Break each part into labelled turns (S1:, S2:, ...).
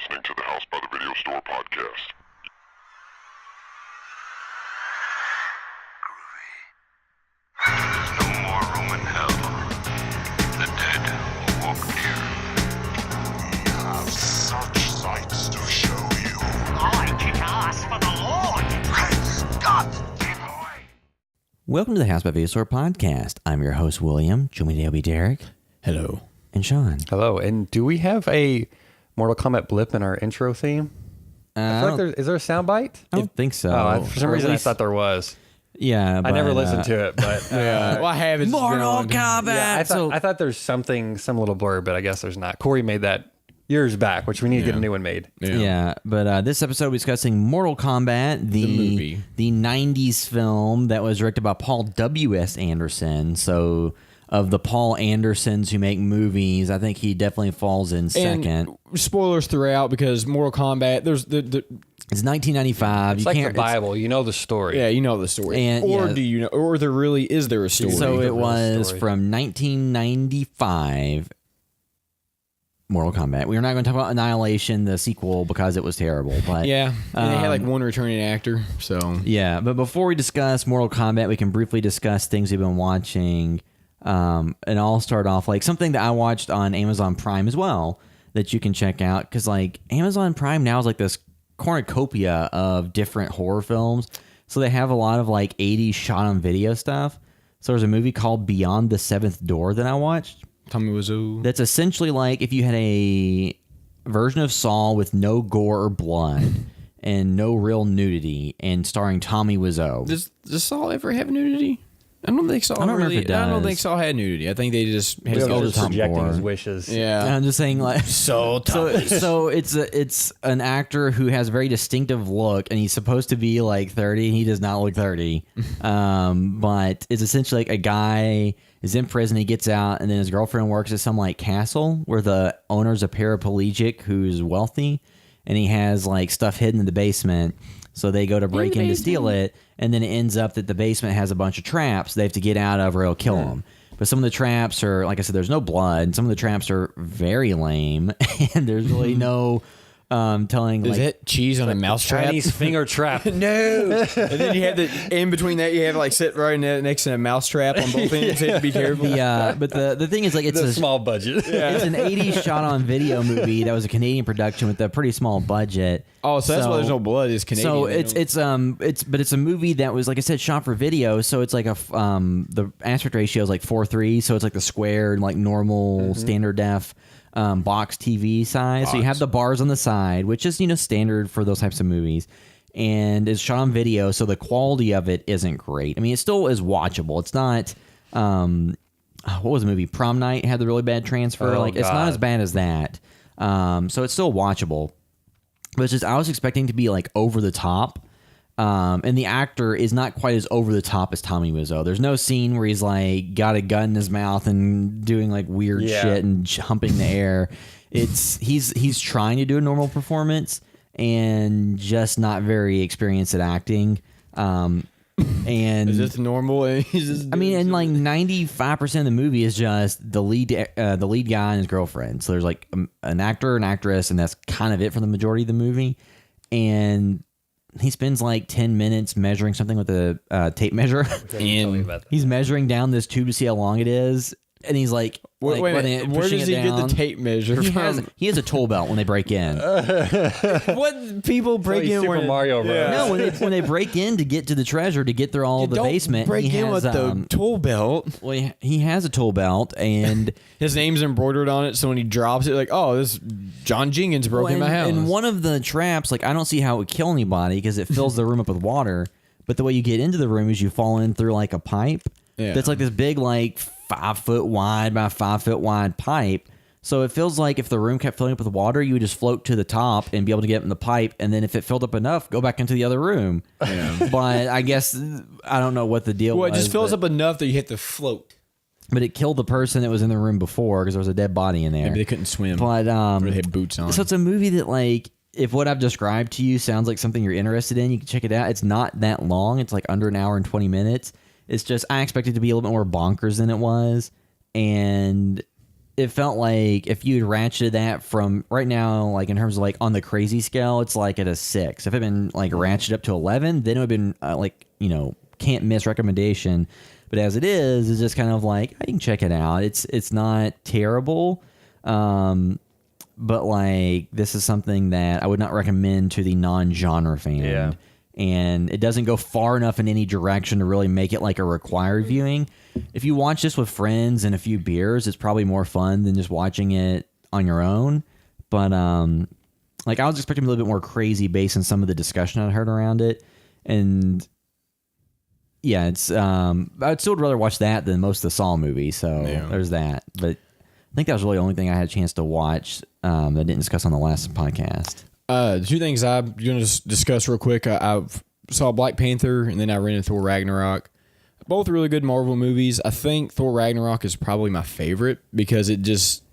S1: listening to the House by the Video Store podcast.
S2: There's no more room in hell. The dead will walk near.
S1: We have such sights to show you.
S3: I kick ass for the Lord.
S1: Praise God! Give away.
S4: Welcome to the House by Video Store podcast. I'm your host, William. Join me today will be Derek.
S5: Hello.
S4: And Sean.
S5: Hello. And do we have a Mortal Kombat blip in our intro theme? I feel like is there a soundbite?
S4: I don't think so.
S5: For some
S4: Or at
S5: reason,
S4: least-
S5: I thought there was.
S4: Yeah,
S5: I never
S4: but,
S5: listened to it, but
S6: Well, I have. It's
S4: Mortal
S6: been
S4: Kombat.
S5: yeah, I thought there's some little blurb, but I guess there's not. Corey made that years back, which we need to get a new one made.
S4: Yeah, but this episode we're discussing Mortal Kombat, the
S6: movie.
S4: the 90s film that was directed by Paul W.S. Anderson. So, of the Paul Andersons who make movies, I think he definitely falls in second.
S6: And spoilers throughout because Mortal Kombat. There's the
S4: It's 1995.
S5: It's like the Bible. You know the story.
S6: yeah, you know the story.
S4: And,
S6: or
S4: yeah.
S6: do you know? Or is there a story?
S4: So it was
S5: story.
S4: from 1995. Mortal Kombat. We are not going to talk about Annihilation, the sequel, because it was terrible. But
S6: yeah, and they had like one returning actor. So
S4: yeah. But before we discuss Mortal Kombat, we can briefly discuss things we've been watching. And I'll start off like something that I watched on Amazon Prime as well that you can check out, because like Amazon Prime now is like this cornucopia of different horror films. So they have a lot of like 80s shot on video stuff. So there's a movie called Beyond the Seventh Door that I watched.
S6: Tommy Wiseau.
S4: That's essentially like if you had a version of Saw with no gore or blood and no real nudity, and starring Tommy Wiseau.
S6: Does Saw ever have nudity? I don't think Saw.
S4: I don't remember if it
S6: I don't
S4: does.
S6: think Saw had nudity. I think they just had
S4: Just
S5: He
S4: over
S5: was
S4: the top
S5: projecting
S4: gore.
S5: his wishes.
S6: yeah.
S4: And I'm just saying, like,
S6: So
S4: so it's an actor who has a very distinctive look, and he's supposed to be like 30, and he does not look 30. But it's essentially like a guy is in prison, he gets out, and then his girlfriend works at some like castle where the owner's a paraplegic who's wealthy, and he has like stuff hidden in the basement. So they go to break in to steal it, and then it ends up that the basement has a bunch of traps they have to get out of or it'll kill them. But some of the traps are, like I said, there's no blood. And some of the traps are very lame, and there's really no telling.
S6: Is
S4: like,
S6: it cheese on a mousetrap?
S5: Chinese finger trap.
S6: No. And then you have in between that, you have like sit right next to a mousetrap on both ends. You have to be careful.
S4: but the thing is, like, it's
S5: It's
S4: a
S5: a small budget.
S4: It's an 80s shot on video movie that was a Canadian production with a pretty small budget.
S6: Oh, so that's why there's no blood. It's Canadian.
S4: So
S6: They don't-
S4: it's a movie that was, like I said, shot for video. So it's like the aspect ratio is like 4:3. So it's like the square, like normal standard def box TV size. So you have the bars on the side, which is standard for those types of movies. And it's shot on video, so the quality of it isn't great. I mean, it still is watchable. It's not. What was the movie? Prom Night had the really bad transfer.
S5: Oh,
S4: it's not
S5: God.
S4: as bad as that. So it's still watchable. But it's just, I was expecting to be like over the top. And the actor is not quite as over the top as Tommy Wiseau. There's no scene where he's like got a gun in his mouth and doing like weird shit and humping the air. He's trying to do a normal performance and just not very experienced at acting. And
S6: is this normal?
S4: I mean, and like 95% of the movie is just the lead guy and his girlfriend. So there's like an actor, an actress, and that's kind of it for the majority of the movie. And he spends like 10 minutes measuring something with a tape measure.
S6: And
S4: He's measuring down this tube to see how long it is. And he's like,
S6: wait a minute, where
S4: pushing
S6: does
S4: it
S6: he get
S4: down.
S6: the tape measure from?
S4: He has a tool belt when they break in.
S6: What people break in
S5: Super
S6: when
S5: Mario Bros.
S4: No, when they break in to get to the treasure, to get through all the
S6: Don't
S4: basement,
S6: break
S4: he
S6: in
S4: has,
S6: with the tool belt.
S4: well, he has a tool belt, and
S6: His name's embroidered on it, so when he drops it, like, oh, this John Jenkins broke in my house.
S4: And one of the traps, like, I don't see how it would kill anybody because it fills the room up with water. But the way you get into the room is you fall in through like a pipe.
S6: Yeah.
S4: That's like this big, like 5 foot wide by 5 foot wide pipe. So it feels like if the room kept filling up with water, you would just float to the top and be able to get in the pipe. And then if it filled up enough, go back into the other room. Yeah. But I guess, I don't know what the deal was.
S6: Well, it just fills
S4: but,
S6: up enough that you hit the float.
S4: But it killed the person that was in the room before because there was a dead body in there.
S6: Maybe they couldn't swim.
S4: But
S6: or they had boots on.
S4: so it's a movie that, like, if what I've described to you sounds like something you're interested in, you can check it out. It's not that long. It's like under an hour and 20 minutes. It's just, I expected it to be a little bit more bonkers than it was. And it felt like if you ratcheted that from right now, like in terms of like on the crazy scale, it's like at a 6. If it had been like ratcheted up to 11, then it would have been like, can't miss recommendation. But as it is, it's just kind of like, I can check it out. It's not terrible. But like, this is something that I would not recommend to the non-genre fan.
S5: Yeah.
S4: And it doesn't go far enough in any direction to really make it like a required viewing. If you watch this with friends and a few beers, it's probably more fun than just watching it on your own. But like I was expecting a little bit more crazy based on some of the discussion I heard around it. And yeah, it's I'd still rather watch that than most of the Saw movies. So there's that. But I think that was really the only thing I had a chance to watch that I didn't discuss on the last podcast.
S6: The two things I'm going to discuss real quick. I saw Black Panther and then I rented Thor Ragnarok. Both really good Marvel movies. I think Thor Ragnarok is probably my favorite because it just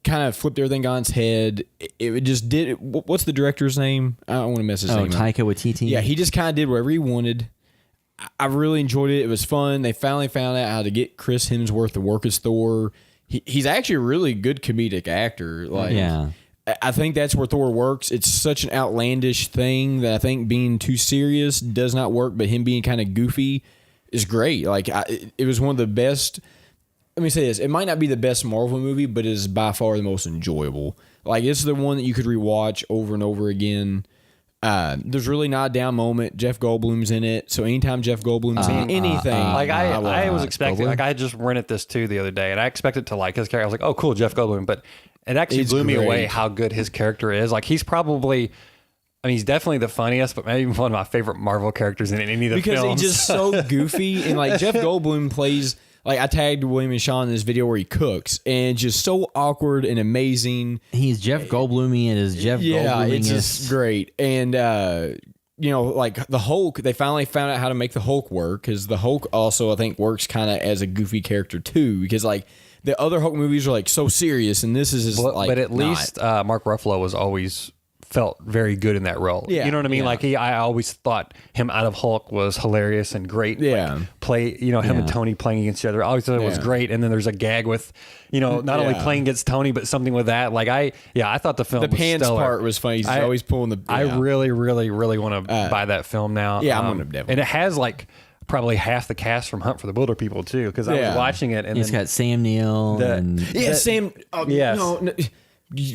S6: kind of flipped everything on its head. It just did. What's the director's name? I don't want to mess his name up.
S4: Taika Waititi.
S6: Yeah, he just kind of did whatever he wanted. I really enjoyed it. It was fun. They finally found out how to get Chris Hemsworth to work as Thor. He's actually a really good comedic actor. Like,
S4: yeah.
S6: I think that's where Thor works. It's such an outlandish thing that I think being too serious does not work, but him being kind of goofy is great. Like, it was one of the best. Let me say this. It might not be the best Marvel movie, but it is by far the most enjoyable. Like, it's the one that you could rewatch over and over again. There's really not a down moment. Jeff Goldblum's in it, so anytime Jeff Goldblum's in anything,
S5: like I was
S4: Goldblum.
S5: expecting, like I just rented this too the other day, and I expected to like his character. I was like, oh, cool, Jeff Goldblum, but it actually blew me away how good his character is. Like he's probably, I mean, he's definitely the funniest, but maybe one of my favorite Marvel characters in any of the films.
S6: Because he's just so goofy, and like Jeff Goldblum plays. Like I tagged William and Sean in this video where he cooks, and just so awkward and amazing.
S4: He's Jeff Goldbluming and is Jeff Goldbluming.
S6: Yeah, it's just great. And like the Hulk, they finally found out how to make the Hulk work because the Hulk also I think works kind of as a goofy character too. Because like the other Hulk movies are like so serious, and this is just like.
S5: But at least Mark Ruffalo was always felt very good in that role.
S6: Yeah,
S5: you know what I mean?
S6: yeah.
S5: Like I always thought him out of Hulk was hilarious and great.
S6: Yeah.
S5: Like, play, him and Tony playing against each other. I always thought it was great. And then there's a gag with, not only playing against Tony, but something with that. Like I thought the film
S6: The
S5: was
S6: pants
S5: stellar.
S6: part was funny. He's always pulling the.
S5: I really, really, really want to buy that film now.
S6: Yeah, I'm gonna definitely.
S5: And it has like probably half the cast from Hunt for the Wilder People too, because I was watching it and
S4: He's got Sam Neill and
S6: Sam. Oh,
S5: Yes.
S6: No,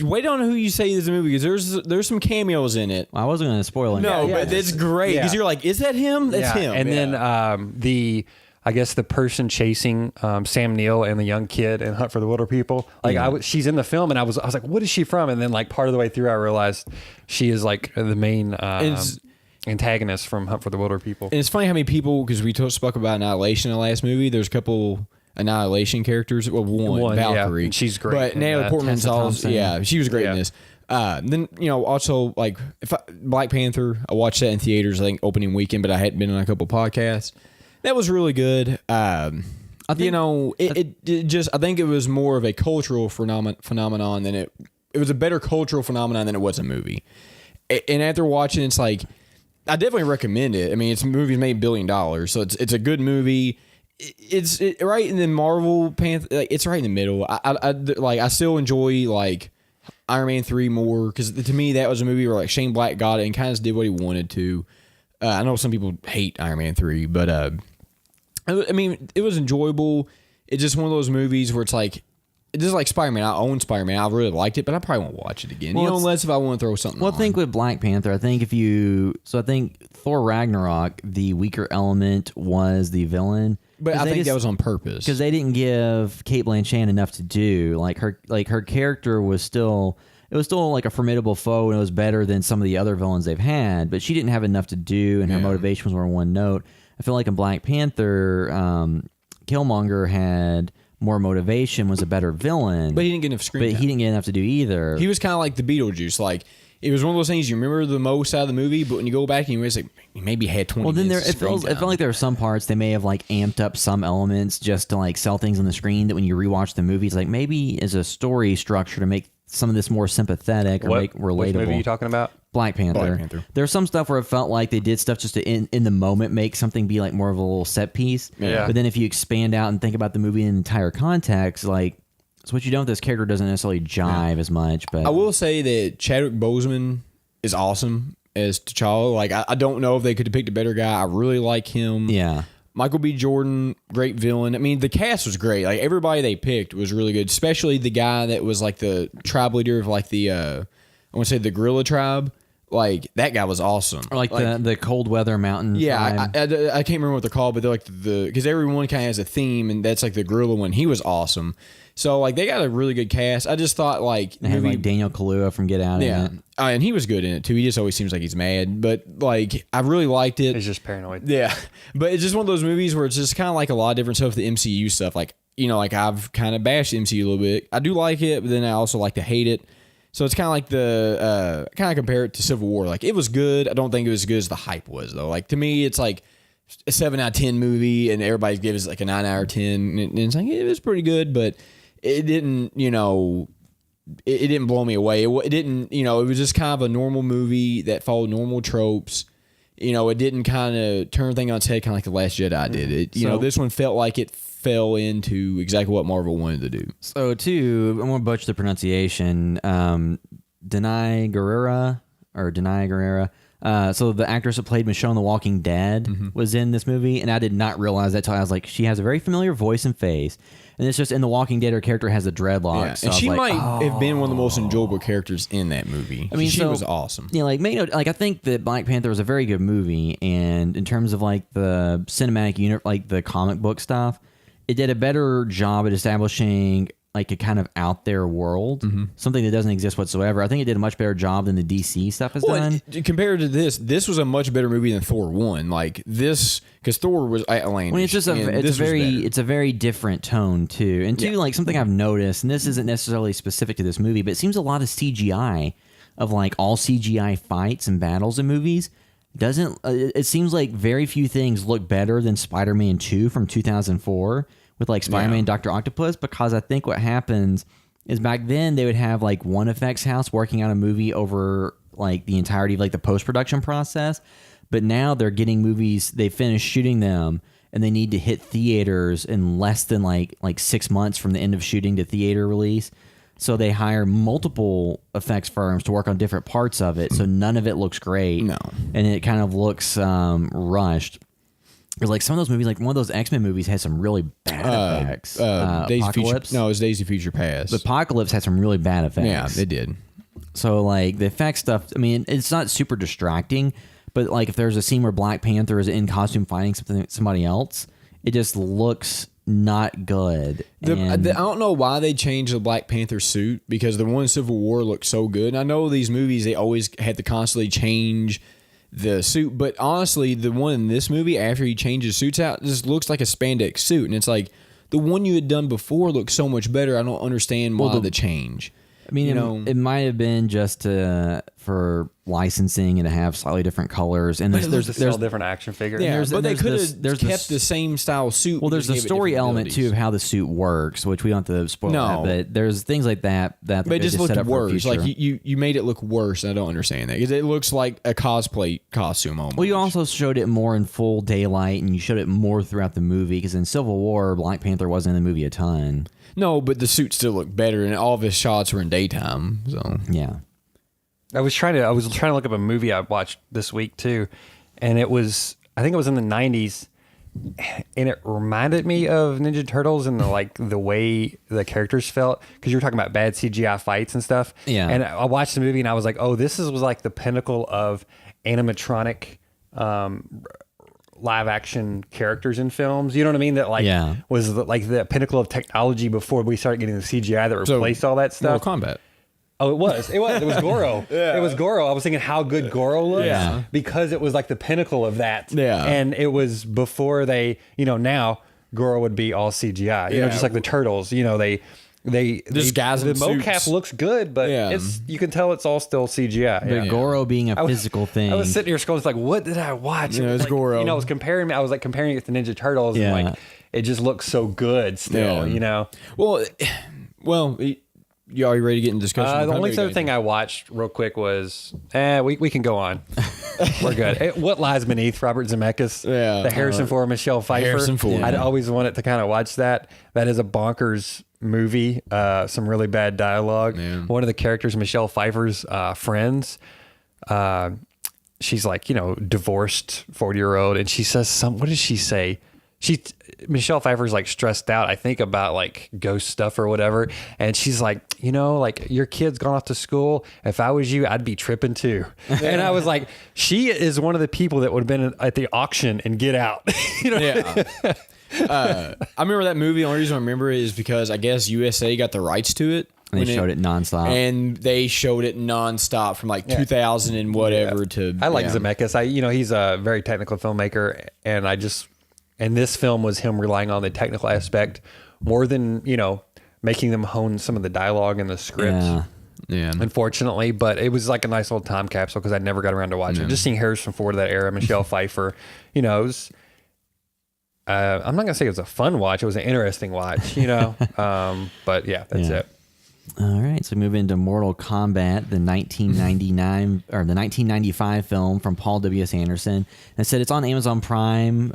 S6: wait on who you say is the movie because there's some cameos in it.
S4: I wasn't going to spoil him.
S6: No, but it's great because you're like, is that him? That's him.
S5: And then I guess the person chasing Sam Neill and the young kid in Hunt for the Wilder People, like she's in the film, and I was like, what is she from? And then like part of the way through, I realized she is like the main antagonist from Hunt for the Wilder People.
S6: And it's funny how many people, because we spoke about Annihilation in the last movie. There's a couple Annihilation characters. Well, one Valkyrie,
S5: and she's great.
S6: But Natalie Portman's also, she was great in this. Then also like Black Panther, I watched that in theaters I think opening weekend, but I hadn't been on a couple podcasts. That was really good. I think, it just I think it was more of a cultural phenomenon than it was a better cultural phenomenon than it was a movie. And after watching, it's like I definitely recommend it. I mean, it's a movie made $1 billion, so it's a good movie. It's right in the Marvel Panther. Like, it's right in the middle. I still enjoy like Iron Man 3 more because to me that was a movie where like Shane Black got it and kind of did what he wanted to. I know some people hate Iron Man 3, but I mean it was enjoyable. It's just one of those movies where it's like. It's just like Spider-Man. I own Spider-Man. I really liked it, but I probably won't watch it again.
S4: Well,
S6: unless if I want to throw something on.
S4: I think with Black Panther, I think I think Thor Ragnarok, the weaker element was the villain.
S6: But I think that was on purpose.
S4: Because they didn't give Cate Blanchett enough to do. Like her character was still like a formidable foe, and it was better than some of the other villains they've had, but she didn't have enough to do, and her motivations were one note. I feel like in Black Panther, Killmonger had more motivation, was a better villain.
S6: But he didn't get enough screen time.
S4: But he didn't get enough to do either.
S6: He was kind of like the Beetlejuice. Like, it was one of those things you remember the most out of the movie, but when you go back and you realize, like, he maybe had 20
S4: well, then
S6: minutes
S4: it felt like there were some parts they may have like amped up some elements just to like sell things on the screen that when you rewatch the movies, like maybe as a story structure to make some of this more sympathetic or make relatable.
S5: What movie are you talking about?
S4: Black Panther. There's some stuff where it felt like they did stuff just to in the moment make something be like more of a little set piece.
S5: Yeah.
S4: But then if you expand out and think about the movie in entire context, like So what you done with this character doesn't necessarily jive as much, but
S6: I will say that Chadwick Boseman is awesome as T'Challa. Like, I don't know if they could depict a better guy. I really like him.
S4: yeah.
S6: Michael B. Jordan, great villain. I mean, the cast was great. Like, everybody they picked was really good, especially the guy that was like the tribe leader of like the, I want to say the gorilla tribe. Like, that guy was awesome.
S4: Or like the cold weather mountain.
S6: Yeah,
S4: tribe.
S6: I can't remember what they're called, but they're like because everyone kind of has a theme, and that's like the gorilla one. He was awesome. So like they got a really good cast. I just thought like
S4: They had like Daniel Kaluuya from Get Out.
S6: yeah,
S4: In it.
S6: And he was good in it too. He just always seems like he's mad, but like I really liked it.
S5: He's just paranoid.
S6: Yeah, but it's just one of those movies where it's just kind of like a lot of different stuff. The MCU stuff, like like I've kind of bashed MCU a little bit. I do like it, but then I also like to hate it. So it's kind of like the kind of compare it to Civil War. Like it was good. I don't think it was as good as the hype was though. Like to me, it's like a 7 out of 10 movie, and everybody gives it like a 9 out of 10. And it's like it was pretty good, but it didn't. It didn't blow me away. It didn't. It was just kind of a normal movie that followed normal tropes. It didn't kind of turn things on its head, kind of like The Last Jedi did. It. This one felt like it fell into exactly what Marvel wanted to do.
S4: So too, I'm gonna butcher the pronunciation. Denai Guerrera. So the actress that played Michonne in The Walking Dead was in this movie, and I did not realize that till I was like, she has a very familiar voice and face. And it's just in The Walking Dead, her character has the dreadlocks.
S6: Yeah.
S4: So
S6: And she
S4: I was like,
S6: might have been one of the most enjoyable characters in that movie. I mean, she was awesome.
S4: Like make note, like I think that Black Panther was a very good movie, and in terms of like the cinematic unit, like the comic book stuff, it did a better job at establishing like a kind of out there world, something that doesn't exist whatsoever. I think it did a much better job than the DC stuff has done.
S6: Compared to this was a much better movie than Thor 1. Like this, because Thor was outlandish.
S4: Well, it's just it's a very different tone too, and two, like something I've noticed, and this isn't necessarily specific to this movie, but it seems a lot of CGI of like all CGI fights and battles in movies doesn't. It seems like very few things look better than Spider-Man 2 from 2004 with like Spider-Man and Dr. Octopus, because I think what happens is back then they would have like one effects house working on a movie over like the entirety of like the post-production process. But now they're getting movies, they finish shooting them, and they need to hit theaters in less than like 6 months from the end of shooting to theater release. So they hire multiple effects firms to work on different parts of it. So none of it looks great.
S6: No.
S4: And it kind of looks rushed. Because like some of those movies, like one of those X-Men movies had some really bad effects. Apocalypse?
S6: It was Days of Future Past.
S4: The Apocalypse had some really bad effects.
S6: Yeah, they did.
S4: So like the effects stuff, I mean, it's not super distracting, but like if there's a scene where Black Panther is in costume fighting somebody else, it just looks not good.
S6: I don't know why they changed the Black Panther suit, because the one in Civil War looked so good. And I know these movies, they always had to constantly change the suit, but honestly, the one in this movie, after he changes suits out, just looks like a spandex suit, and it's like the one you had done before looks so much better. I don't understand why the change.
S4: I mean, it might have been just for licensing and to have slightly different colors. And there's
S5: different action figures.
S6: Yeah, but they could
S4: there's
S6: have kept the same style suit.
S4: Well, there's the story element too of how the suit works, which we don't have to spoil.
S6: No,
S4: that, but there's things like that
S6: but it just looked worse. Like you made it look worse. And I don't understand that, because it looks like a cosplay costume almost.
S4: Well, you also showed it more in full daylight, and you showed it more throughout the movie. Because in Civil War, Black Panther wasn't in the movie a ton.
S6: No, but the suit still looked better, and all of his shots were in daytime. So
S4: yeah.
S5: I was trying to look up a movie I watched this week too, and I think it was in the 90s, and it reminded me of Ninja Turtles and the way the characters felt, because you were talking about bad CGI fights and stuff.
S4: Yeah.
S5: And I watched the movie and I was like, oh, was like the pinnacle of animatronic live action characters in films. You know what I mean? That was the pinnacle of technology before we started getting the CGI that replaced all that stuff.
S6: Mortal Kombat.
S5: Oh, it was Goro. It was Goro. I was thinking how good Goro looks, because it was like the pinnacle of that.
S6: Yeah.
S5: And it was before they, now Goro would be all CGI, just like the Turtles, guys
S6: in
S5: the mocap
S6: suits.
S5: looks good, but you can tell it's all still CGI.
S4: But Goro being a physical thing.
S5: I was sitting here scrolling, like, what did I watch?
S6: Yeah, it was
S5: like,
S6: Goro.
S5: I was comparing it to Ninja Turtles, and it just looks so good still,
S6: Well, you are you ready to get in discussion?
S5: The only other thing I watched real quick was, we can go on. We're good. What Lies Beneath, Robert Zemeckis, the Harrison Ford, Michelle Pfeiffer.
S6: Harrison Ford.
S5: I'd always wanted to kind of watch that. That is a bonkers movie. Some really bad dialogue.
S6: Yeah.
S5: One of the characters, Michelle Pfeiffer's friends, she's like, divorced 40-year-old, and she says what does she say? Michelle Pfeiffer's like stressed out, I think, about like ghost stuff or whatever. And she's like, like your kid's gone off to school. If I was you, I'd be tripping too. And I was like, she is one of the people that would have been at the auction and Get Out.
S6: Yeah. I remember that movie. The only reason I remember it is because I guess USA got the rights to it.
S4: And they showed it nonstop.
S6: And they showed it nonstop from like 2000 and whatever to.
S5: I like Zemeckis. He's a very technical filmmaker, and this film was him relying on the technical aspect more than, making them hone some of the dialogue and the script.
S6: Yeah.
S5: Unfortunately, but it was like a nice little time capsule because I never got around to watching it. Just seeing Harrison Ford of that era, Michelle Pfeiffer, it was, I'm not going to say it was a fun watch. It was an interesting watch, but yeah, that's it.
S4: All right, so move into Mortal Kombat, the 1999 or the 1995 film from Paul W.S. Anderson. And said it's on Amazon Prime.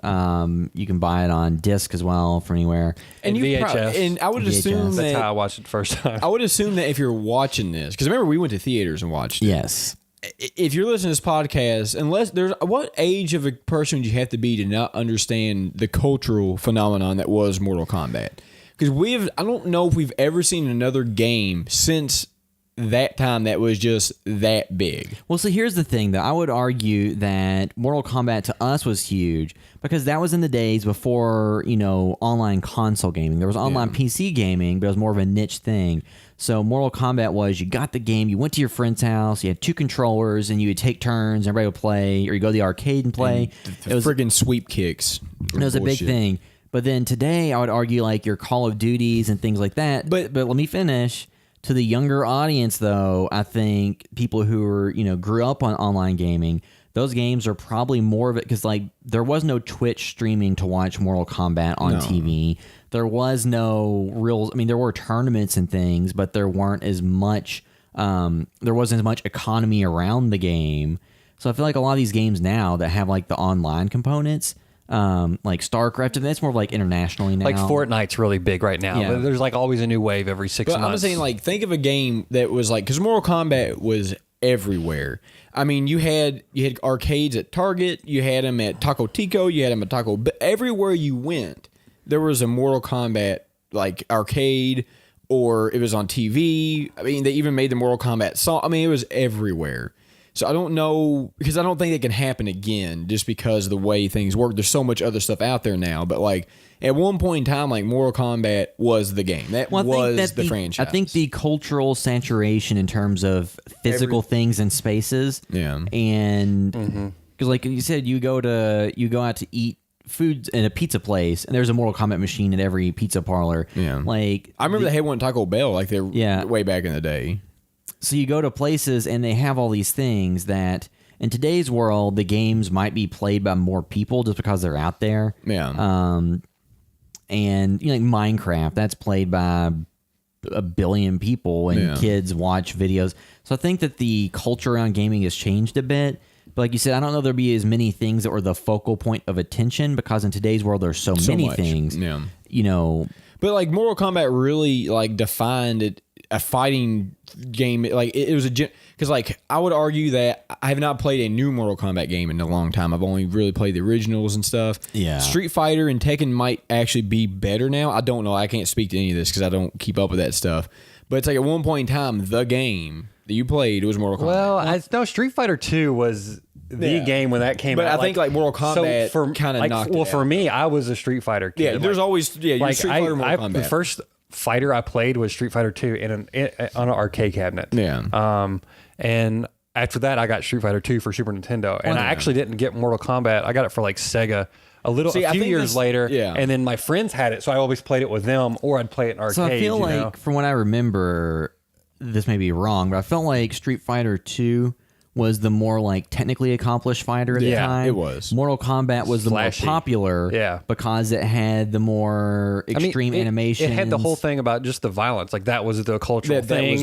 S4: You can buy it on disc as well from anywhere.
S6: And
S5: VHS.
S6: And I would assume
S5: That's how I
S6: that
S5: watched it the first time.
S6: I would assume that if you're watching this, because remember we went to theaters and watched it.
S4: Yes.
S6: If you're listening to this podcast, unless there's what age of a person do you have to be to not understand the cultural phenomenon that was Mortal Kombat? Because I don't know if we've ever seen another game since that time that was just that big.
S4: Well, so here's the thing, though. I would argue that Mortal Kombat to us was huge because that was in the days before, online console gaming. There was online PC gaming, but it was more of a niche thing. So Mortal Kombat was, you got the game, you went to your friend's house, you had 2 controllers, and you would take turns, everybody would play, or you go to the arcade and play.
S6: The friggin' sweep kicks.
S4: It was a big thing. But then today, I would argue like your Call of Duties and things like that. But let me finish. To the younger audience, though, I think people who are grew up on online gaming, those games are probably more of it because like there was no Twitch streaming to watch Mortal Kombat on TV. There was no real. I mean, there were tournaments and things, but there weren't as much. There wasn't as much economy around the game. So I feel like a lot of these games now that have like the online components. Like StarCraft, and that's more like internationally now.
S5: Like Fortnite's really big right now.
S4: Yeah.
S5: There's like always a new wave every 6 months.
S6: I'm saying like think of a game that was like because Mortal Kombat was everywhere. I mean, you had arcades at Target, you had them at Taco Tico, you had them at Taco. But everywhere you went, there was a Mortal Kombat like arcade, or it was on TV. I mean, they even made the Mortal Kombat song. I mean, it was everywhere. So I don't know, because I don't think it can happen again just because of the way things work. There's so much other stuff out there now. But like at one point in time, like Mortal Kombat was the game. That was the franchise.
S4: I think the cultural saturation in terms of physical things and spaces.
S6: Yeah.
S4: And because like you said, you go out to eat food in a pizza place, and there's a Mortal Kombat machine at every pizza parlor.
S6: Yeah.
S4: Like
S6: I remember they had one at Taco Bell like they way back in the day.
S4: So you go to places and they have all these things that in today's world, the games might be played by more people just because they're out there.
S6: Yeah.
S4: And like Minecraft, that's played by a billion people and kids watch videos. So I think that the culture around gaming has changed a bit. But like you said, I don't know there'll be as many things that were the focal point of attention because in today's world, there's so many
S6: much.
S4: things.
S6: Yeah.
S4: But
S6: like Mortal Kombat really like defined it. A fighting game, like it was because like I would argue that I have not played a new Mortal Kombat game in a long time. I've only really played the originals and stuff.
S4: Yeah,
S6: Street Fighter and Tekken might actually be better now. I don't know. I can't speak to any of this because I don't keep up with that stuff. But it's like at one point in time, the game that you played was Mortal Kombat.
S5: Well, Street Fighter 2 was the game when that came out.
S6: But I think like Mortal Kombat kind of knocked it out.
S5: For me, I was a Street Fighter kid.
S6: Yeah, there's always Street Fighter, Mortal Kombat.
S5: The first fighter I played was Street Fighter 2 on an arcade cabinet.
S6: Yeah.
S5: And after that, I got Street Fighter 2 for Super Nintendo, and I actually didn't get Mortal Kombat. I got it for like Sega a few years later.
S6: Yeah.
S5: And then my friends had it, so I always played it with them, or I'd play it in arcade.
S4: So I feel like, from what I remember, this may be wrong, but I felt like Street Fighter 2 was the more like technically accomplished fighter at the time.
S6: It was.
S4: Mortal Kombat was the
S5: Flashy.
S4: more popular because it had the more extreme animation.
S5: It had the whole thing about just the violence. Like that was the cultural thing.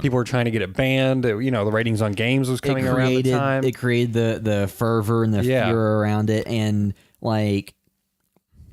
S5: People were trying to get it banned. The ratings on games was coming around the time.
S4: It created the fervor and the fear around it. And like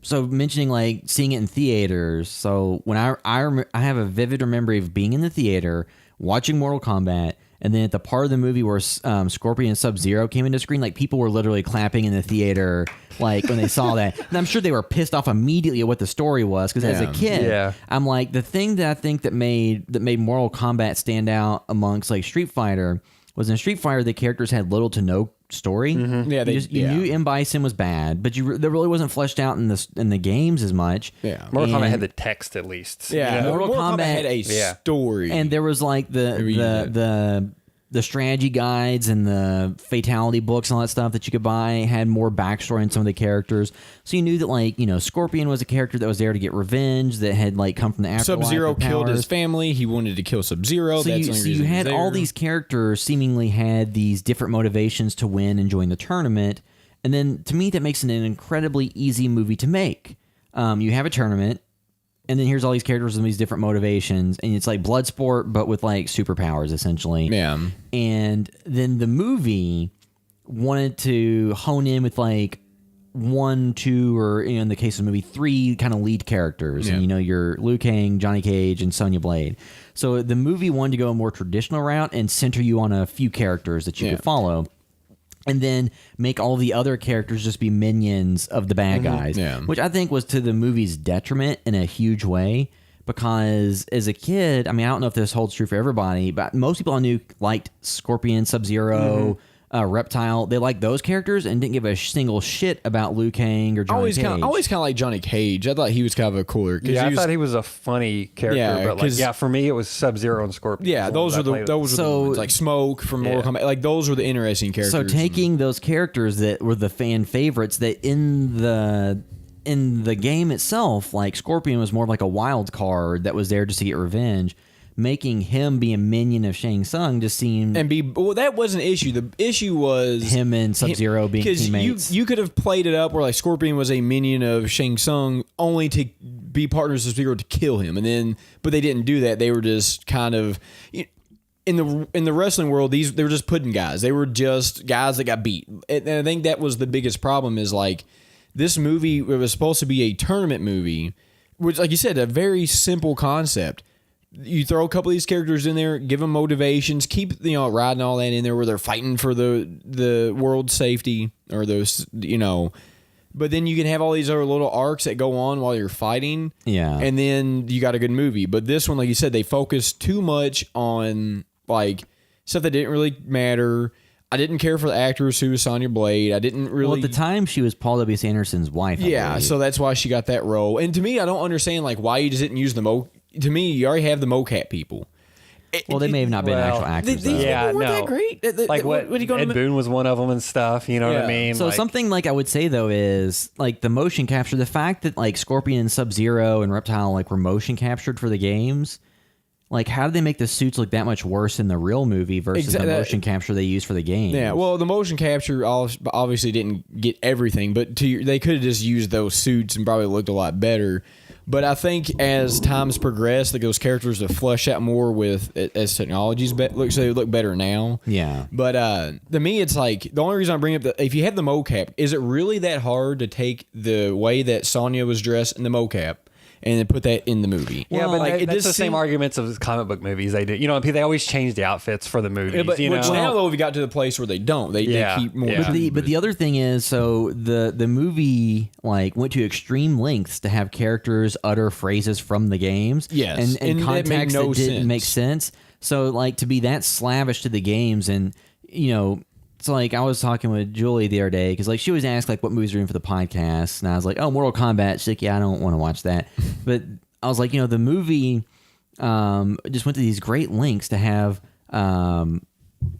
S4: so mentioning like seeing it in theaters. So when I have a vivid memory of being in the theater watching Mortal Kombat, and then at the part of the movie where Scorpion and Sub-Zero came into screen, like people were literally clapping in the theater, like when they saw that. And I'm sure they were pissed off immediately at what the story was, because as a kid, I'm like, the thing that I think that made Mortal Kombat stand out amongst like Street Fighter was in Street Fighter the characters had little to no story.
S6: Yeah,
S4: you knew M. Bison was bad, but that really wasn't fleshed out in the games as much.
S6: Yeah,
S5: Mortal Kombat had the text at least.
S6: Yeah,
S4: Mortal Kombat
S6: had a story,
S4: and there was like the strategy guides and the fatality books and all that stuff that you could buy had more backstory in some of the characters. So you knew that, like, you know, Scorpion was a character that was there to get revenge, that had like come from the afterlife.
S6: Sub-Zero killed his family. He wanted to kill Sub-Zero.
S4: So you had all these characters seemingly had these different motivations to win and join the tournament. And then to me, that makes it an incredibly easy movie to make. You have a tournament, and then here's all these characters and these different motivations, and it's like Bloodsport, but with like superpowers, essentially.
S6: Yeah.
S4: And then the movie wanted to hone in with like 1, 2, or in the case of the movie, 3 kind of lead characters.
S6: Yeah.
S4: And, you know, your Liu Kang, Johnny Cage, and Sonya Blade. So the movie wanted to go a more traditional route and center you on a few characters that you could follow. And then make all the other characters just be minions of the bad guys, which I think was to the movie's detriment in a huge way. Because as a kid, I mean, I don't know if this holds true for everybody, but most people I knew liked Scorpion, Sub-Zero, Reptile. They liked those characters and didn't give a single shit about Liu Kang or Johnny Cage.
S6: I always kind of like Johnny Cage. I thought he was kind of a cooler.
S5: Yeah, I thought he was a funny character, but like, for me, it was Sub-Zero and Scorpion.
S6: Yeah, those were the ones. Like Smoke from Mortal Kombat. Like those were the interesting characters.
S4: So taking those characters that were the fan favorites, that in the game itself, like Scorpion was more of like a wild card that was there just to get revenge. Making him be a minion of Shang Tsung just seemed...
S6: that wasn't an issue. The issue was...
S4: him and Sub-Zero being teammates.
S6: You could have played it up where like Scorpion was a minion of Shang Tsung only to be partners with Sub-Zero to kill him. But they didn't do that. They were just kind of... In the wrestling world, they were just pudding guys. They were just guys that got beat. And I think that was the biggest problem is like... This movie, it was supposed to be a tournament movie, which, like you said, a very simple concept. You throw a couple of these characters in there, give them motivations, keep riding all that in there where they're fighting for the world's safety or those But then you can have all these other little arcs that go on while you're fighting.
S4: Yeah,
S6: and then you got a good movie. But this one, like you said, they focused too much on like stuff that didn't really matter. I didn't care for the actress who was Sonya Blade. I didn't really...
S4: Well, at the time, she was Paul W.S. Anderson's wife.
S6: Yeah, so that's why she got that role. And to me, I don't understand like why you just didn't use the To me, you already have the mocap people.
S4: Well, they may have not been actual actors.
S6: These people weren't that great.
S5: Like what are you going Ed Boon was one of them and stuff. You know what I mean?
S4: So something like I would say though is like the motion capture. The fact that like Scorpion and Sub-Zero and Reptile like were motion captured for the games. Like, how did they make the suits look that much worse in the real movie versus the motion capture they used for the game?
S6: Yeah, well, the motion capture obviously didn't get everything, but they could have just used those suits and probably looked a lot better. But I think as time's progressed, like those characters have fleshed out more as technologies so they look better now.
S4: Yeah.
S6: But to me, it's like the only reason I bring up if you have the mocap, is it really that hard to take the way that Sonya was dressed in the mocap and then put that in the movie?
S5: Yeah, but like, that's the same arguments of comic book movies. They do, they always change the outfits for the movies.
S6: Yeah, but now though, we got to the place where they don't. They keep more.
S4: Yeah. But the other thing is, so the movie like went to extreme lengths to have characters utter phrases from the games.
S6: Yes,
S4: and context that didn't make sense. So like to be that slavish to the games, and it's like I was talking with Julie the other day because like she was asked like what movies are in for the podcast, and I was like, oh, Mortal Kombat. She's like, yeah, I don't want to watch that. But I was like, the movie just went to these great lengths to have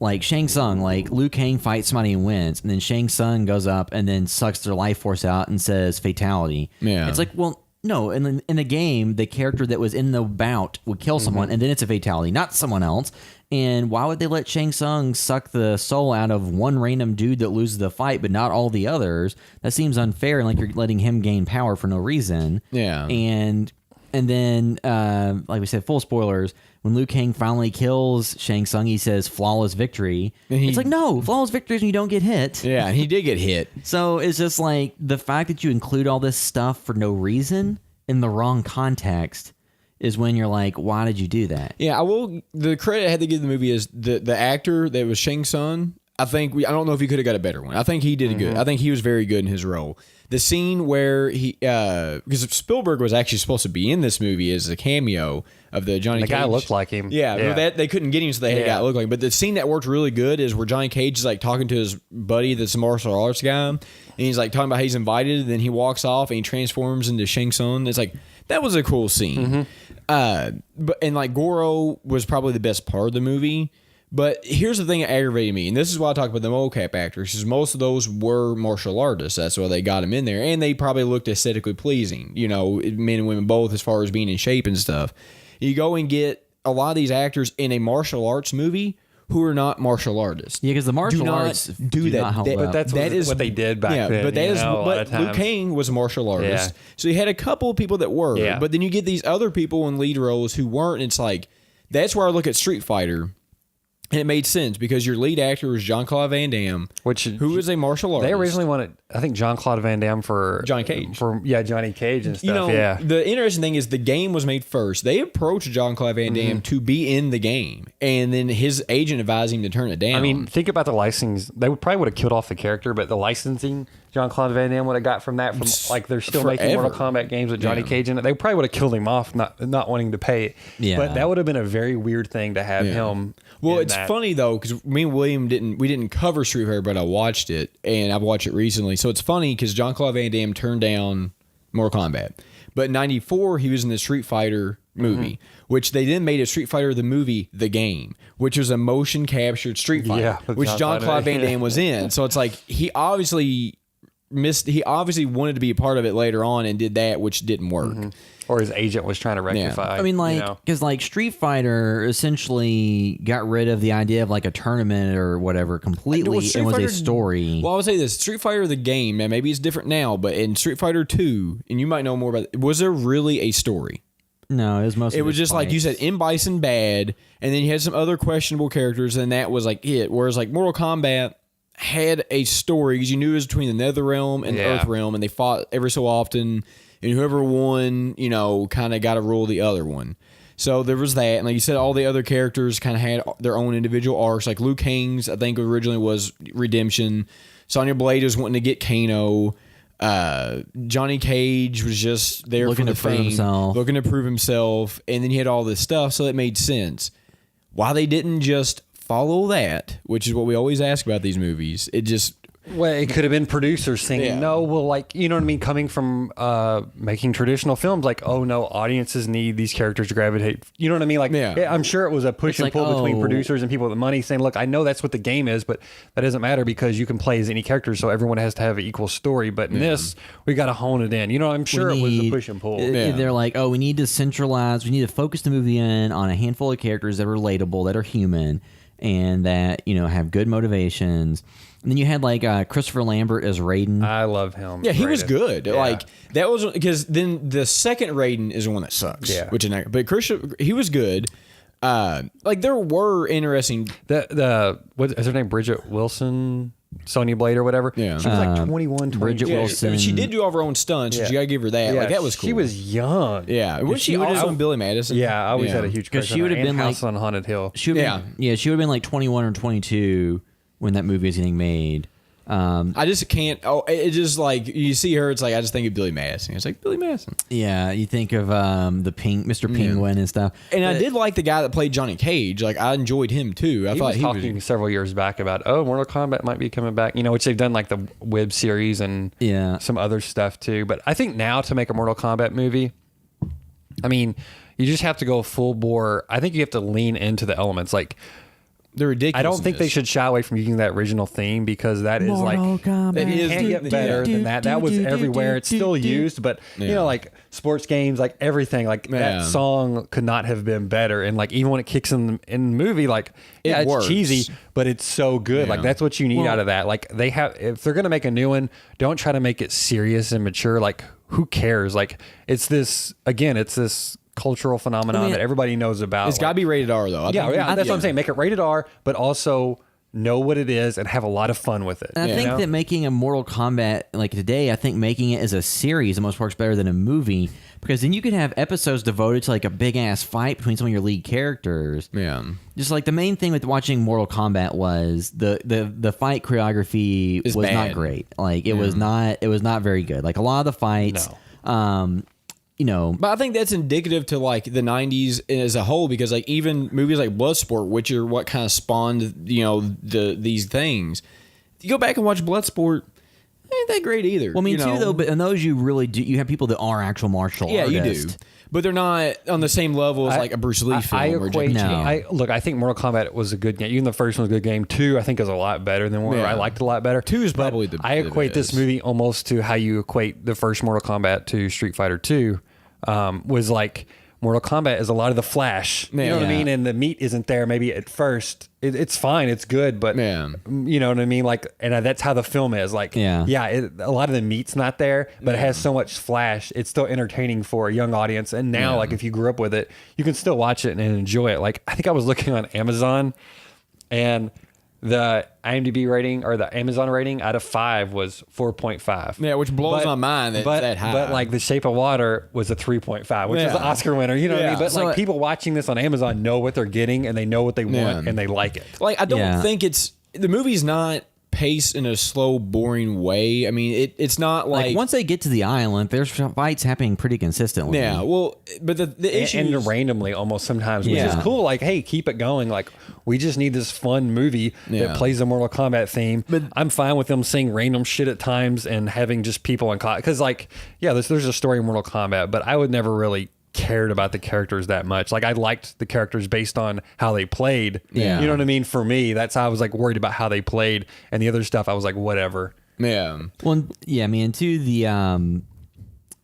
S4: like Shang Tsung, like Liu Kang fights somebody and wins, and then Shang Tsung goes up and then sucks their life force out and says fatality.
S6: Yeah,
S4: it's like, well, no, in the game, the character that was in the bout would kill someone, and then it's a fatality, not someone else. And why would they let Shang Tsung suck the soul out of one random dude that loses the fight, but not all the others? That seems unfair, and like you're letting him gain power for no reason.
S6: Yeah.
S4: And then, like we said, full spoilers, when Liu Kang finally kills Shang Tsung, he says flawless victory. It's like, no, flawless victory is when you don't get hit.
S6: Yeah, and he did get hit.
S4: So it's just like the fact that you include all this stuff for no reason in the wrong context is when you're like, why did you do that?
S6: Yeah, I will. The credit I had to give the movie is the actor that was Shang Tsung. I don't know if he could have got a better one. I think he did it good. I think he was very good in his role. The scene where because Spielberg was actually supposed to be in this movie as a cameo of the Johnny Cage.
S5: The guy looked like him.
S6: Yeah. But they couldn't get him, so they had a guy look like him. But the scene that worked really good is where Johnny Cage is like talking to his buddy that's a martial arts guy, and he's like talking about how he's invited, and then he walks off and he transforms into Shang Tsung. It's like, that was a cool scene. But like Goro was probably the best part of the movie. But here's the thing that aggravated me, and this is why I talk about the mocap actors, because most of those were martial artists. That's why they got them in there, and they probably looked aesthetically pleasing, men and women both, as far as being in shape and stuff. You go and get a lot of these actors in a martial arts movie who are not martial artists.
S4: Yeah, because the martial arts
S6: do that.
S4: not hold up.
S5: But that is what they did back then.
S6: But but Liu Kang was a martial artist, so you had a couple of people that were.
S5: Yeah.
S6: But then you get these other people in lead roles who weren't. And it's like, that's where I look at Street Fighter. And it made sense because your lead actor was Jean-Claude Van Damme, who is a martial artist.
S5: They originally wanted, I think, Jean-Claude Van Damme for
S6: Johnny Cage.
S5: Johnny Cage and stuff.
S6: The interesting thing is the game was made first. They approached Jean-Claude Van Damme to be in the game, and then his agent advised him to turn it down.
S5: I mean, think about the licensing. They probably would have killed off the character, but the licensing Jean-Claude Van Damme would have got from that, like they're still making Mortal Kombat games with Johnny Cage in it. They probably would have killed him off, not wanting to pay it.
S4: Yeah.
S5: But that would have been a very weird thing to have him.
S6: Well, it's funny though, because me and William didn't cover Street Fighter, but I watched it, and I've watched it recently. So it's funny because Jean-Claude Van Damme turned down Mortal Kombat, but in '94 he was in the Street Fighter movie, which they then made a Street Fighter the movie, the game, which was a motion captured Street Fighter, which Jean-Claude Van Damme was in. So it's like he obviously wanted to be a part of it later on and did that, which didn't work.
S5: Or his agent was trying to rectify.
S4: I mean, because Street Fighter essentially got rid of the idea of like a tournament or whatever completely, and was a story.
S6: Well, I would say this: Street Fighter the game, man, maybe it's different now, but in Street Fighter 2, and you might know more about it, was there really a story?
S4: No, it was mostly.
S6: It was just like you said, M. Bison bad, and then you had some other questionable characters, and that was like it. Whereas like Mortal Kombat had a story because you knew it was between the Nether Realm and the Earth Realm, and they fought every so often. And whoever won, kind of got to rule the other one. So there was that. And like you said, all the other characters kind of had their own individual arcs. Like Liu Kang's, I think originally was redemption. Sonya Blade was wanting to get Kano. Johnny Cage was just there
S4: looking
S6: for the
S4: to prove
S6: fame,
S4: himself.
S6: looking to prove himself. And then you had all this stuff. So it made sense. Why they didn't just follow that, which is what we always ask about these movies. It just...
S5: Well, it could have been producers saying, no, well, like, you know what I mean? Coming from making traditional films, like, oh, no, audiences need these characters to gravitate. You know what I mean? Like, I'm sure it was a push and pull between producers and people with the money saying, look, I know that's what the game is, but that doesn't matter because you can play as any character, so everyone has to have an equal story. But in this, we got to hone it in. I'm sure it was a push and pull.
S4: They're like, we need to centralize, we need to focus the movie in on a handful of characters that are relatable, that are human, and that, have good motivations. And then you had like Christopher Lambert as Raiden.
S5: I love him.
S6: Yeah, he was good. Yeah. Like that was because then the second Raiden is the one that sucks.
S5: Yeah,
S6: but Christian, he was good. Like there were interesting.
S5: The what is her name? Bridget Wilson, Sonya Blade or whatever.
S6: Yeah,
S5: she was like 21, 22.
S4: Bridget Wilson.
S6: She did do all her own stunts. So you gotta give her that. Like that was cool.
S5: She was young.
S6: Yeah, was she also on Billy Madison?
S5: Yeah, I always had a huge crush
S4: she would have been
S5: House
S4: like
S5: on Haunted Hill.
S4: She would have been like 21 or 22 when that movie was getting made.
S6: I just can't. Oh, it's just like you see her. It's like I just think of Billy Madison. It's like Billy Madison.
S4: Yeah, you think of the Mr. Penguin and stuff.
S6: And I did like the guy that played Johnny Cage. Like I enjoyed him too. I thought
S5: he was talking several years back about Mortal Kombat might be coming back. Which they've done like the web series and some other stuff too. But I think now to make a Mortal Kombat movie, I mean, you just have to go full bore. I think you have to lean into the elements like.
S6: The ridiculous.
S5: I don't think they should shy away from using that original theme because that is
S4: Mortal Kombat.
S5: It can't get better than that. That was everywhere. It's still used, but like sports games, like everything, like that song could not have been better. And like even when it kicks in the movie, like it's
S6: works.
S5: cheesy, but it's so good. Like that's what you need out of that. Like if they're gonna make a new one, don't try to make it serious and mature. Like who cares? Like it's this cultural phenomenon that everybody knows about.
S6: It's got to be rated R though.
S5: That's what I'm saying. Make it rated R, but also know what it is and have a lot of fun with it.
S4: And I think that making a Mortal Kombat like today, I think making it as a series almost works better than a movie, because then you could have episodes devoted to like a big ass fight between some of your lead characters.
S6: Yeah.
S4: Just like the main thing with watching Mortal Kombat was the fight choreography was
S6: bad.
S4: not great. Like it was not very good. Like a lot of the fights,
S6: But I think that's indicative to like the 90s as a whole, because like even movies like Bloodsport, which are what kind of spawned, these things. If you go back and watch Bloodsport, ain't that great either.
S4: Well, I mean, too, though, but in those you really do. You have people that are actual martial artists.
S6: Yeah, you do. But they're not on the same level as like a Bruce Lee film.
S5: I think Mortal Kombat was a good game. Even the first one was a good game. 2, I think, is a lot better than 1. I liked it a lot better.
S6: 2 is probably
S5: I equate this movie almost to how you equate the first Mortal Kombat to Street Fighter 2. Was like Mortal Kombat is a lot of the flash. You know what I mean? And the meat isn't there maybe at first. It's fine. It's good. But you know what I mean? Like, and that's how the film is. Like, a lot of the meat's not there, but it has so much flash. It's still entertaining for a young audience. And now, like, if you grew up with it, you can still watch it and enjoy it. Like, I think I was looking on Amazon, and the IMDb rating or the Amazon rating out of 5 was 4.5.
S6: Yeah, which blows my mind that that high.
S5: But like The Shape of Water was a 3.5, which is an Oscar winner. You know what I mean? But so like people watching this on Amazon know what they're getting and they know what they want and they like it.
S6: Like I don't think the movie's not paced in a slow, boring way. I mean, it's not like
S4: once they get to the island, there's fights happening pretty consistently.
S6: Yeah, well, but the issue
S5: and randomly almost sometimes, which is cool. Like, hey, keep it going. Like, we just need this fun movie that plays the Mortal Kombat theme. But I'm fine with them saying random shit at times and having just people in because, like, there's a story in Mortal Kombat, but I would never really cared about the characters that much. Like I liked the characters based on how they played. Yeah. You know what I mean? For me, that's how I was like worried about how they played, and the other stuff I was like, whatever.
S6: Yeah.
S4: Well, I mean, to the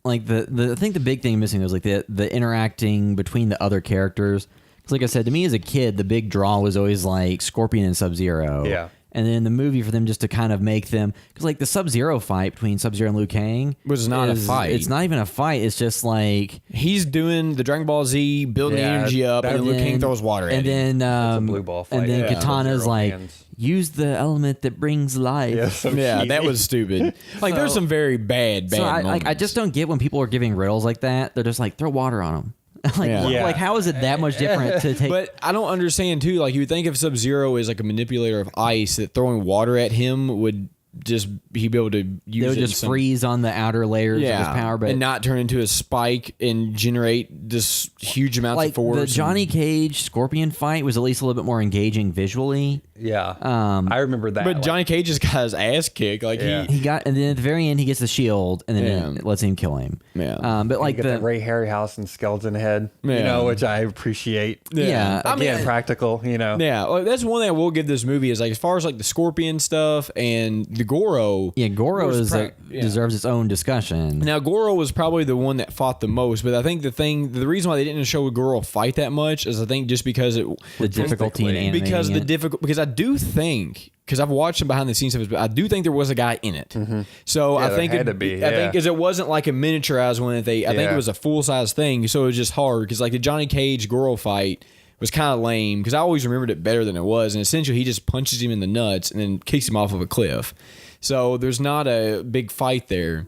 S4: like the I think the big thing missing was like the interacting between the other characters. Because like I said, to me as a kid, the big draw was always like Scorpion and Sub-Zero.
S5: Yeah.
S4: And then in the movie, for them just to kind of make them, because like the Sub-Zero fight between Sub-Zero and Liu Kang
S6: was not a fight.
S4: It's not even a fight. It's just like
S6: he's doing the Dragon Ball Z, building the energy up, and then Liu Kang throws water at him.
S4: And then
S5: blue ball fight.
S4: And then Katana's like, use the element that brings life.
S6: Yeah, that was stupid. Like there's some very bad moments.
S4: I just don't get when people are giving riddles like that. They're just like, throw water on them. Like how is it that much different to take?
S6: But I don't understand too. Like you would think if Sub-Zero is like a manipulator of ice, that throwing water at him would just he'd be able to use
S4: they would just freeze on the outer layers of his power, but
S6: and not turn into a spike and generate this huge amount of force.
S4: The Johnny Cage Scorpion fight was at least a little bit more engaging visually.
S5: Yeah, I remember that.
S6: But Johnny Cage just got his ass kicked. Like
S4: he got, and then at the very end he gets the shield, and then it lets him kill him.
S6: Yeah,
S4: but like
S5: the Ray Harryhausen skeleton head, you know, which I appreciate.
S4: Yeah,
S5: again, practical. You know,
S6: well, that's one thing I will give this movie is like as far as like the Scorpion stuff and the Goro.
S4: Yeah, Goro deserves its own discussion.
S6: Now Goro was probably the one that fought the most, but I think the reason why they didn't show Goro fight that much is I think just because
S4: the difficulty in animating
S6: because I do think, because I've watched some behind the scenes stuff, but I do think there was a guy in it. Mm-hmm. So I think
S5: had to be.
S6: I think because it wasn't like a miniaturized one. I think it was a full size thing. So it was just hard because like the Johnny Cage Goro fight was kind of lame because I always remembered it better than it was. And essentially, he just punches him in the nuts and then kicks him off of a cliff. So there's not a big fight there.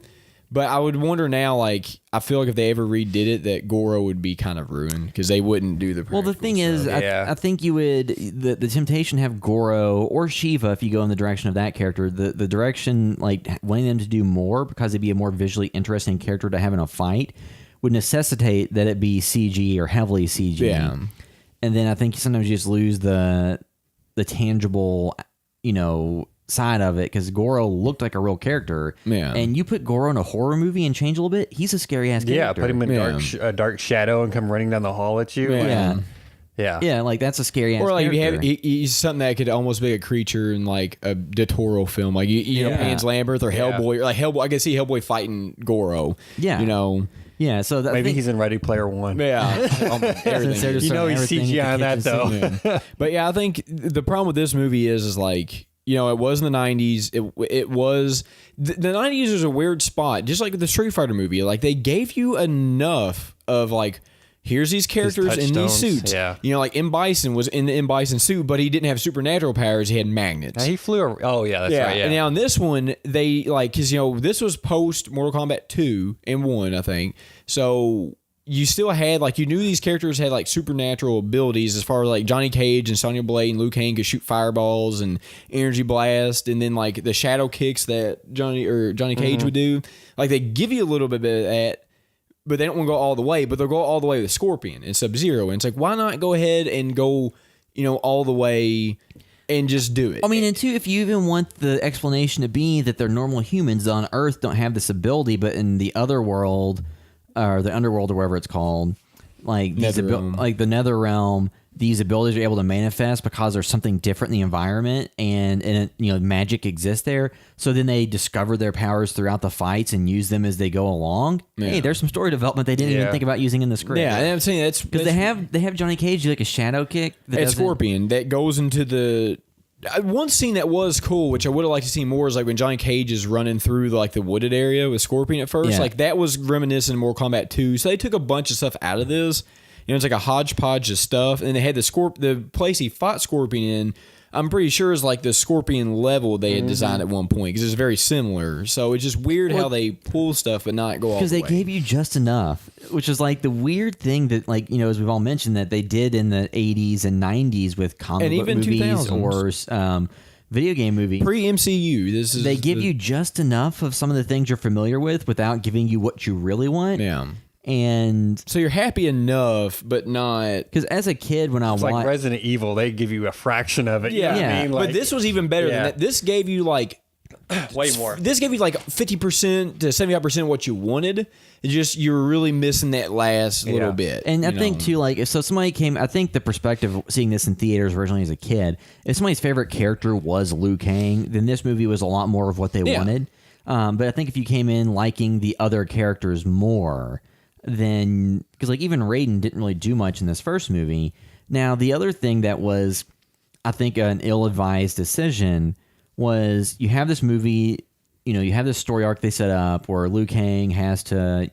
S6: But I would wonder now, like, I feel like if they ever redid it, that Goro would be kind of ruined because they wouldn't do the.
S4: Well, the thing is, I think you would the temptation to have Goro or Shiva if you go in the direction of that character. The direction like wanting them to do more because it'd be a more visually interesting character to have in a fight would necessitate that it be CG or heavily CG.
S6: Yeah,
S4: and then I think sometimes you just lose the tangible, side of it because Goro looked like a real character.
S6: Yeah,
S4: and you put Goro in a horror movie and change a little bit, he's a scary ass character.
S5: Yeah, put him in dark shadow and come running down the hall at you.
S4: Yeah, like that's a scary ass
S6: or like
S4: character.
S6: He's something that could almost be a creature in like a De Toro film, like you know Pan's Labyrinth or Hellboy, or like Hellboy. I can see Hellboy fighting Goro.
S4: Yeah, Yeah, so
S5: maybe he's in Ready Player One.
S6: Yeah,
S5: everything.
S4: He's
S5: CGI on that though.
S6: But yeah, I think the problem with this movie is like. It was in the 90s. It was... The 90s was a weird spot. Just like the Street Fighter movie. Like, they gave you enough of, like, here's these characters in these
S5: touchstones,
S6: suits.
S5: yeah.
S6: You know, like M. Bison was in the M. Bison suit, but he didn't have supernatural powers. He had magnets.
S5: Now, he flew. Oh yeah, that's right. Yeah.
S6: And now in this one, they because this was post Mortal Kombat 2 and 1, I think. So you still had you knew these characters had supernatural abilities as far as Johnny Cage and Sonya Blade and Liu Kang could shoot fireballs and energy blast, and then the shadow kicks that Johnny Cage would do. They give you a little bit of that, but they don't want to go all the way. But they'll go all the way with Scorpion and Sub-Zero, and it's why not go ahead and go all the way and just do it.
S4: I mean, and two, if you even want the explanation to be that they're normal humans on Earth don't have this ability, but in the other world or the underworld or whatever it's called, the nether realm, these abilities are able to manifest because there's something different in the environment, and magic exists there. So then they discover their powers throughout the fights and use them as they go along. Yeah. Hey, there's some story development they didn't even think about using in the script.
S6: Yeah, and I'm saying that's
S4: because they have Johnny Cage do a shadow kick.
S6: That Scorpion that goes into the. One scene that was cool, which I would have liked to see more, is when Johnny Cage is running through the wooded area with Scorpion at first.
S4: Yeah.
S6: That was reminiscent of Mortal Kombat 2. So they took a bunch of stuff out of this. It's a hodgepodge of stuff. And they had the place he fought Scorpion in, I'm pretty sure is the Scorpion level they had designed at one point, because it's very similar. So it's just weird how they pull stuff but not go all the way.
S4: Because they gave you just enough, which is the weird thing that as we've all mentioned, that they did in the 80s and 90s with comic book movies
S6: 2000s.
S4: or video game movies.
S6: Pre-MCU.
S4: They give you just enough of some of the things you're familiar with without giving you what you really want.
S6: Yeah.
S4: And
S6: so you're happy enough, but not.
S4: Because as a kid, when I watched
S5: Resident Evil, they give you a fraction of it.
S6: Yeah,
S5: you know what I mean?
S6: But this was even better than that. This gave you
S5: way more.
S6: This gave you 50% to 75% of what you wanted. It's just you were really missing that last little bit.
S4: And I think too, if somebody came, I think the perspective of seeing this in theaters originally as a kid, if somebody's favorite character was Liu Kang, then this movie was a lot more of what they wanted. But I think if you came in liking the other characters more, then because even Raiden didn't really do much in this first movie. Now the other thing that was, I think, an ill-advised decision was you have this movie, you have this story arc they set up where Liu Kang has to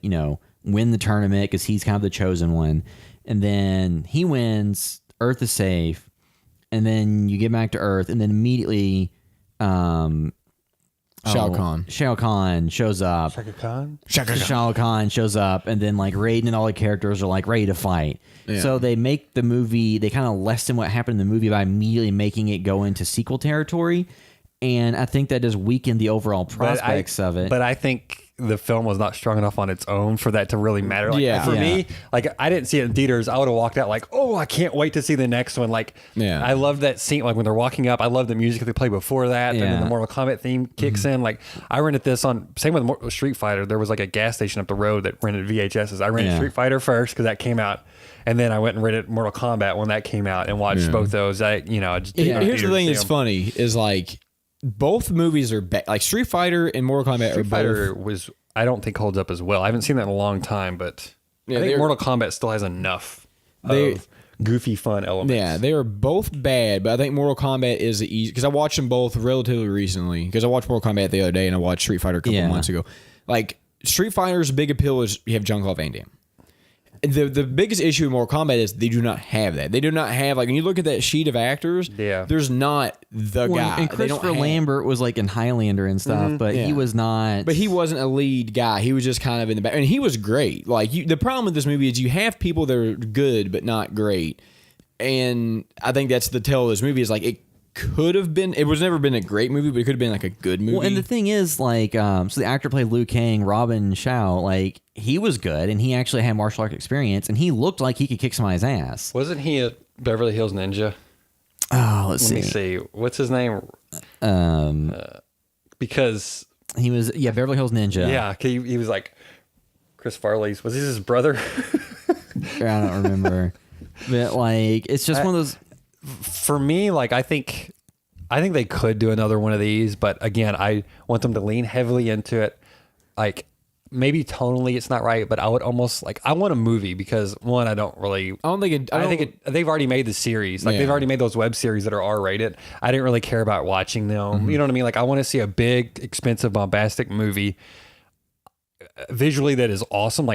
S4: win the tournament because he's kind of the chosen one, and then he wins, Earth is safe, and then you get back to Earth, and then immediately Shao Kahn shows up. Shao Kahn shows up, and then Raiden and all the characters are ready to fight. Yeah. So they make the movie, they kind of lessen what happened in the movie by immediately making it go into sequel territory. And I think that just weakened the overall prospects of it.
S5: But I think the film was not strong enough on its own for that to really matter. For me, I didn't see it in theaters. I would have walked out oh, I can't wait to see the next one. I love that scene. When they're walking up, I love the music they play before that. And then the Mortal Kombat theme kicks in. I rented this same with Street Fighter. There was a gas station up the road that rented VHSs. I rented Street Fighter first because that came out. And then I went and rented Mortal Kombat when that came out and watched both those. Here's
S6: the thing that's funny is both movies are bad. Street Fighter and Mortal Kombat
S5: Street Fighter I don't think holds up as well. I haven't seen that in a long time, but I think Mortal Kombat still has enough of goofy fun elements.
S6: Yeah, they are both bad, but I think Mortal Kombat is the easy, because I watched them both relatively recently, because I watched Mortal Kombat the other day and I watched Street Fighter a couple months ago. Street Fighter's big appeal is you have Jean-Claude Van Damme. The biggest issue with Mortal Kombat is they do not have that. They do not have, when you look at that sheet of actors, there's not the guy.
S4: And Christopher Lambert was in Highlander and stuff, but he was not.
S6: But he wasn't a lead guy. He was just kind of in the back. And he was great. The problem with this movie is you have people that are good but not great. And I think that's the tell of this movie is it could have been, it was never been a great movie, but it could have been a good movie.
S4: Well, and the thing is, so the actor played Liu Kang, Robin Shao, he was good, and he actually had martial arts experience, and he looked like he could kick somebody's ass.
S5: Wasn't he a Beverly Hills Ninja?
S4: Oh, let
S5: me see. What's his name? Because
S4: he was, Beverly Hills Ninja.
S5: Yeah, he was Chris Farley's. Was he his brother?
S4: I don't remember. But it's just one of those.
S5: For me, I think they could do another one of these, but again, I want them to lean heavily into it. Maybe tonally it's not right, but I would almost I want a movie because one, I don't think they've already made the series. They've already made those web series that are R-rated. I didn't really care about watching them. You know what I mean? I want to see a big, expensive, bombastic movie visually that is awesome.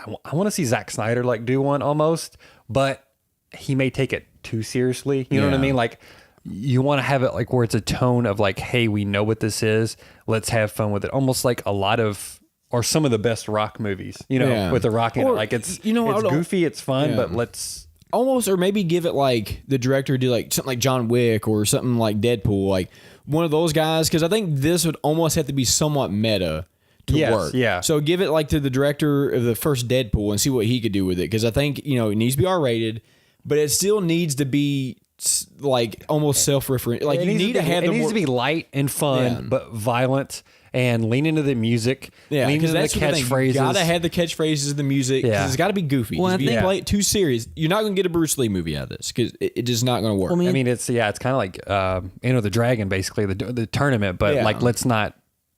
S5: I want to see Zack Snyder like do one almost, but he may take it too seriously. You know what I mean? Like, you want to have it like where it's a tone of like, hey, we know what this is. Let's have fun with it. Almost like a lot of, or some of the best rock movies, you know, with the rock in it. Like it's goofy, it's fun, but let's
S6: almost, or maybe give it like the director do like something like John Wick or something like Deadpool, like one of those guys. Because I think this would almost have to be somewhat meta to work. Yeah. So give it like to the director of the first Deadpool and see what he could do with it. Because I think, you know, it needs to be R-rated, but it still needs to be like almost self-referential. Like, you need to have
S5: it needs to be light and fun, but violent, and lean into the music. Yeah, lean into the catchphrases.
S6: You gotta have the catchphrases of the music. Yeah, it's got to be goofy. Well, if you play it too serious, you're not gonna get a Bruce Lee movie out of this because it's just not gonna work.
S5: Well, I mean, it's kind of like the Dragon, basically the tournament, but like let's not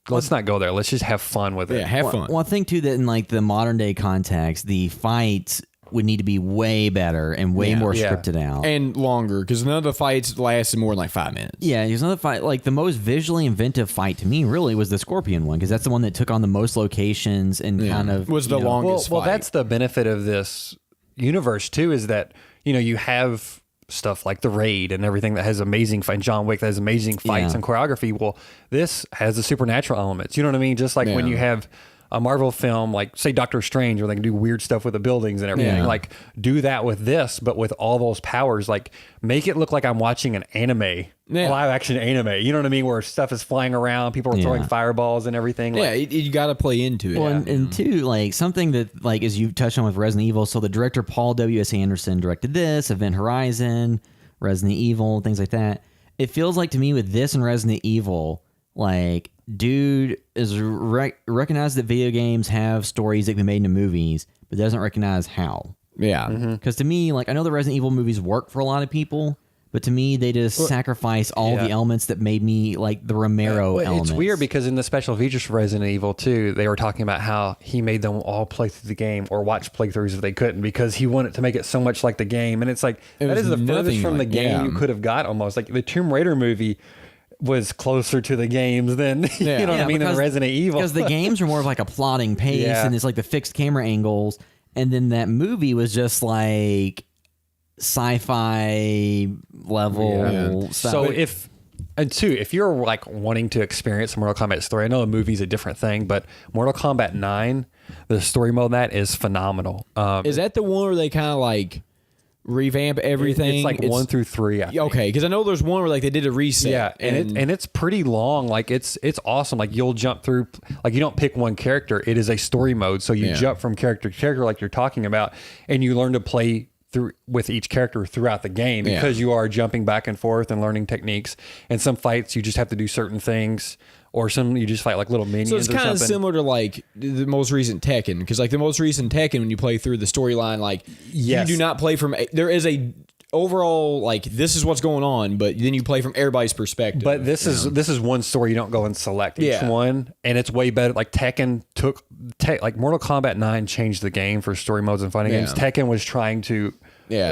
S5: go there. Let's just have fun with it.
S6: Yeah, have fun.
S4: Well, I think too that in like the modern day context, the fights would need to be way better and way more scripted out
S6: and longer, because none of the fights lasted more than like 5 minutes.
S4: Yeah, there's another fight. Like the most visually inventive fight to me really was the Scorpion one, because that's the one that took on the most locations and kind of
S6: was the longest.
S5: Well, that's the benefit of this universe too, is that you have stuff like the Raid and everything that has amazing fight. John Wick that has amazing fights and choreography. Well, this has the supernatural elements. You know what I mean? Just like when you have a Marvel film, like say Doctor Strange, where they can do weird stuff with the buildings and everything. Yeah. Like do that with this, but with all those powers. Like make it look like I'm watching an anime, live action anime. You know what I mean? Where stuff is flying around, people are throwing fireballs and everything.
S6: Yeah, you got to play into it.
S4: Well, and two, like something that like as you touched on with Resident Evil. So the director Paul W.S. Anderson directed this, Event Horizon, Resident Evil, things like that. It feels like to me with this and Resident Evil, like, dude is recognize that video games have stories that can be made into movies, but doesn't recognize how.
S6: Yeah.
S4: Because to me, like, I know the Resident Evil movies work for a lot of people, but to me, they just sacrifice all the elements that made me like the Romero elements.
S5: It's weird because in the special features for Resident Evil 2, they were talking about how he made them all play through the game or watch playthroughs if they couldn't, because he wanted to make it so much like the game. And it's like, that is the furthest from the game you could have got almost. Like the Tomb Raider movie was closer to the games than you know what I mean, than Resident Evil,
S4: because the games are more of like a plotting pace and it's like the fixed camera angles, and then that movie was just like sci-fi level stuff.
S5: So if you're like wanting to experience a Mortal Kombat story, I know a movie's a different thing, but Mortal Kombat 9, the story mode, that is phenomenal.
S6: Is that the one where they kind of like revamp everything?
S5: It's like 1 through 3.
S6: Okay, because I know there's one where like they did a reset.
S5: Yeah, and it's pretty long. Like it's awesome. Like you'll jump through. Like you don't pick one character. It is a story mode, so you jump from character to character, like you're talking about, and you learn to play through with each character throughout the game because you are jumping back and forth and learning techniques. And some fights you just have to do certain things. Or some you just fight like little minions.
S6: So it's kind of similar to like the most recent Tekken, because like the most recent Tekken, when you play through the storyline, like you do not play from. There is a overall like this is what's going on, but then you play from everybody's perspective.
S5: But this is one story. You don't go and select each one, and it's way better. Like Tekken like Mortal Kombat 9 changed the game for story modes and fighting games. Tekken was trying to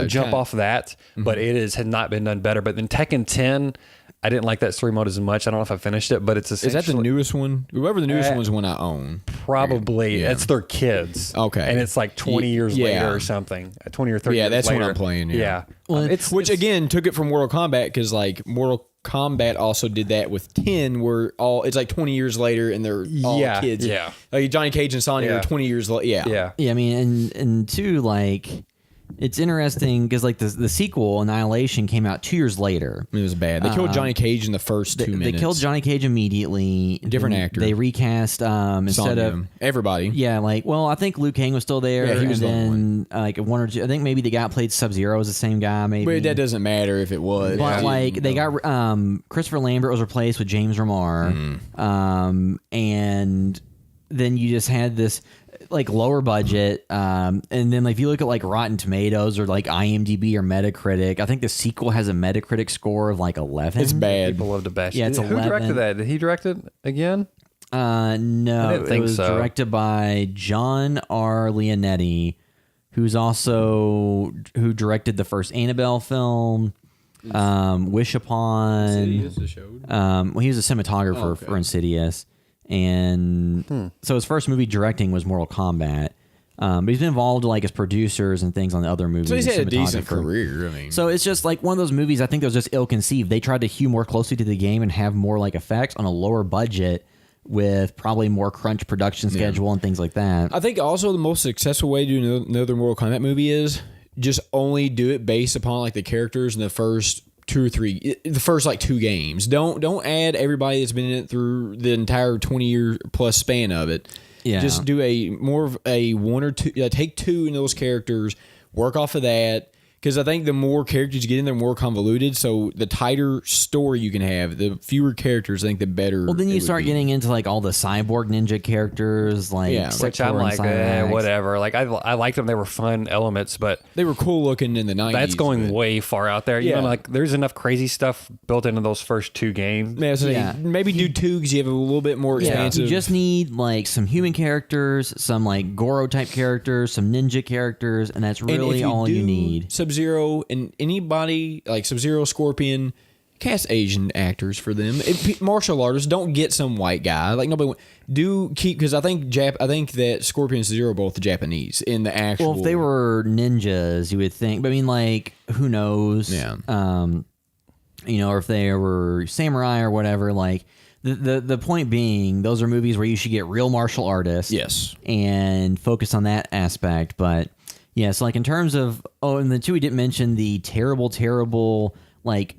S5: jump off that, but had not been done better. But then Tekken 10. I didn't like that story mode as much. I don't know if I finished it, but it's essentially...
S6: Is that the newest one? Whoever the newest one is one I own.
S5: Probably. It's their kids.
S6: Okay.
S5: And it's like 20 years later or something. 20 or 30 years later.
S6: Yeah, that's what I'm playing. Yeah.
S5: Well,
S6: which again took it from Mortal Kombat, because like Mortal Kombat also did that with 10, where it's like 20 years later and they're all kids.
S5: Yeah.
S6: Like Johnny Cage and Sonya are 20 years later.
S4: Yeah. I mean, and two, like... It's interesting because like the sequel Annihilation came out 2 years later.
S6: It was bad. They killed Johnny Cage in the first 2 minutes.
S4: They killed Johnny Cage immediately.
S6: Different actor.
S4: They recast instead of
S6: everybody.
S4: Yeah, like I think Liu Kang was still there.
S6: Yeah, he was the one.
S4: Like one or two. I think maybe the guy who played Sub-Zero was the same guy. Maybe,
S6: but that doesn't matter if it was.
S4: But like they got Christopher Lambert was replaced with James Remar, and then you just had this like lower budget, and then like if you look at like Rotten Tomatoes or like IMDb or Metacritic, I think the sequel has a Metacritic score of like 11.
S6: It's bad.
S5: People love to bash.
S4: Yeah, it's 11.
S5: Who directed that? Did he direct it again?
S4: No,
S5: I didn't think
S4: it was
S5: so.
S4: directed by John R. Leonetti, who directed the first Annabelle film, Wish Upon.
S6: Insidious, the show?
S4: Well, he was a cinematographer for Insidious. And so his first movie directing was Mortal Kombat. But he's been involved like as producers and things on the other movies.
S6: So he's had a decent
S4: cinematographer.
S6: career. I mean,
S4: So it's just like one of those movies. I think that was just ill-conceived. They tried to hew more closely to the game and have more like effects on a lower budget with probably more crunch production schedule and things like that.
S6: I think also the most successful way to do another Mortal Kombat movie is just only do it based upon like the characters in the first 2 or 3, the first like 2 games. Don't add everybody that's been in it through the entire 20-year plus span of it.
S4: Yeah.
S6: Just do a more of a 1 or 2. Take 2 in those characters, work off of that. Because I think the more characters you get in, they're more convoluted. So the tighter story you can have, the fewer characters, I think the better.
S4: Well, then
S6: it
S4: you
S6: would
S4: start
S6: be.
S4: getting into like all the cyborg ninja characters, like
S5: Which
S4: Sector
S5: I'm
S4: and
S5: like,
S4: Cyrax.
S5: whatever. Like I liked them; they were fun elements, but
S6: They were cool looking in the 90s.
S5: that's going
S6: but-
S5: way far out there.
S6: Yeah.
S5: Even like there's enough crazy stuff built into those first 2 games.
S6: Yeah, so
S4: Yeah.
S6: maybe do 2 because you have a little bit more
S4: Yeah,
S6: expansive.
S4: you just need like some human characters, some like Goro type characters, some ninja characters, and that's
S6: And if
S4: really all you
S6: do
S4: need.
S6: Sub-Zero and anybody like Sub-Zero, Scorpion, cast Asian actors for them. Martial artists, don't get some white guy. Like nobody do keep because I think that Scorpion and Sub-Zero are both Japanese in the actual.
S4: Well, if they were ninjas, you would think. But I mean, like, who knows?
S6: Yeah.
S4: You know, or if they were samurai or whatever. Like, the point being, those are movies where you should get real martial artists.
S6: Yes.
S4: And focus on that aspect. But yeah, so like in terms of and the 2 we didn't mention the terrible like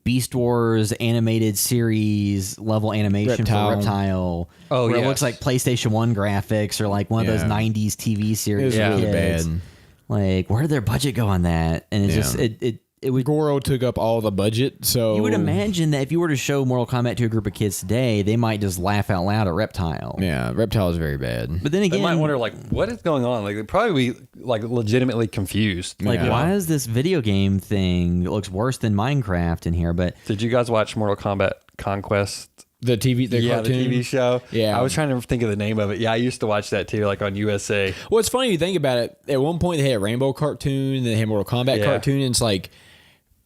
S4: Beast Wars animated series level animation
S6: Reptile.
S4: for Reptile.
S5: Oh,
S4: where it
S5: yes.
S4: looks like PlayStation 1 graphics or like one of those
S6: Yeah.
S4: 90s TV series.
S6: It was
S4: for
S6: really
S4: kids.
S6: bad.
S4: Like, where did their budget go on that? And it's just it would.
S6: Goro took up all the budget, so
S4: You would imagine that if you were to show Mortal Kombat to a group of kids today, they might just laugh out loud at Reptile.
S6: Yeah, Reptile is very bad.
S4: But then
S5: They
S4: again,
S5: might wonder like, what is going on? Like they'd probably be like legitimately confused.
S4: like,
S6: Yeah.
S4: why is this video game thing that looks worse than Minecraft in here? But
S5: Did you guys watch Mortal Kombat Conquest?
S6: The TV, the cartoon.
S5: the TV show.
S6: Yeah.
S5: I was trying to think of the name of it. Yeah, I used to watch that too, like on USA.
S6: Well, it's funny you think about it. At one point, they had a Rainbow cartoon, and they had Mortal Kombat
S5: Yeah.
S6: cartoon, and it's like,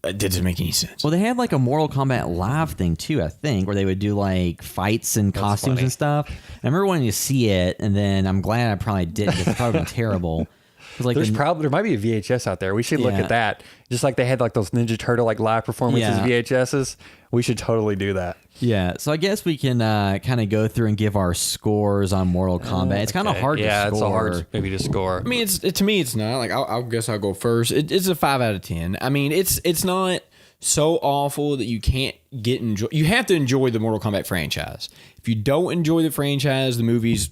S6: it doesn't make any sense.
S4: well, they had like a Mortal Kombat live thing too, I think, where they would do like fights and costumes
S5: funny.
S4: and stuff. And I remember wanting to see it, and then I'm glad I probably didn't because it's probably been terrible. 'Cause, like
S5: There might be a VHS out there. We should look
S4: Yeah.
S5: at that. Just like they had like those Ninja Turtle like live performances
S4: Yeah.
S5: VHSs. We should totally do that.
S4: Yeah, so I guess we can kind of go through and give our scores on Mortal Kombat. It's kind of
S5: Okay.
S4: hard
S5: Yeah,
S4: to
S5: it's
S4: score.
S5: so hard maybe to score.
S6: I mean, to me, it's not. Like, I'll guess I'll go first. It's a 5 out of 10. I mean, it's not so awful that you can't enjoy. You have to enjoy the Mortal Kombat franchise. If you don't enjoy the franchise, the movie's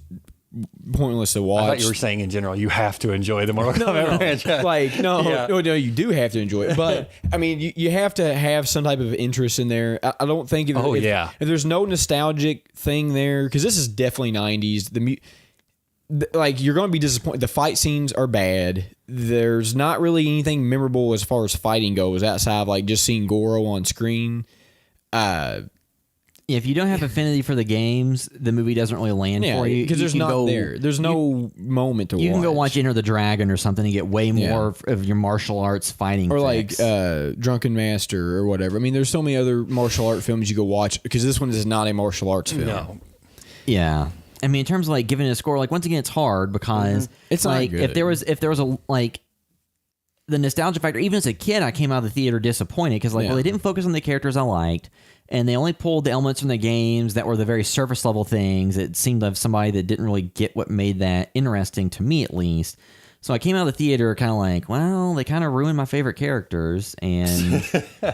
S6: pointless to watch.
S5: I thought you were saying in general you have to enjoy the Mortal Kombat franchise.
S6: Like no,
S5: Yeah.
S6: no, you do have to enjoy it. But I mean, you have to have some type of interest in there. I don't think if,
S5: Oh,
S6: if,
S5: yeah.
S6: if there's no nostalgic thing there, because this is definitely 90s. Like you're going to be disappointed. The fight scenes are bad. There's not really anything memorable as far as fighting goes outside of like just seeing Goro on screen.
S4: If you don't have affinity for the games, the movie doesn't really land
S6: Yeah,
S4: for you.
S6: because
S4: You
S6: there's
S4: can
S6: not
S4: go-
S6: there. There's no moment to watch.
S4: You can go watch Enter the Dragon or something and get way more of your martial arts fighting.
S6: or like
S4: fix.
S6: Drunken Master or whatever. I mean, there's so many other martial art films you go watch because this one is not a martial arts film.
S5: No.
S4: Yeah. I mean, in terms of like giving it a score, like once again, it's hard because
S6: It's not
S4: like
S6: good.
S4: if there was a like the nostalgia factor. Even as a kid, I came out of the theater disappointed because like,
S6: Yeah.
S4: well, they didn't focus on the characters I liked, and they only pulled the elements from the games that were the very surface level things. It seemed to have somebody that didn't really get what made that interesting to me, at least. So I came out of the theater kind of like, well, they kind of ruined my favorite characters, and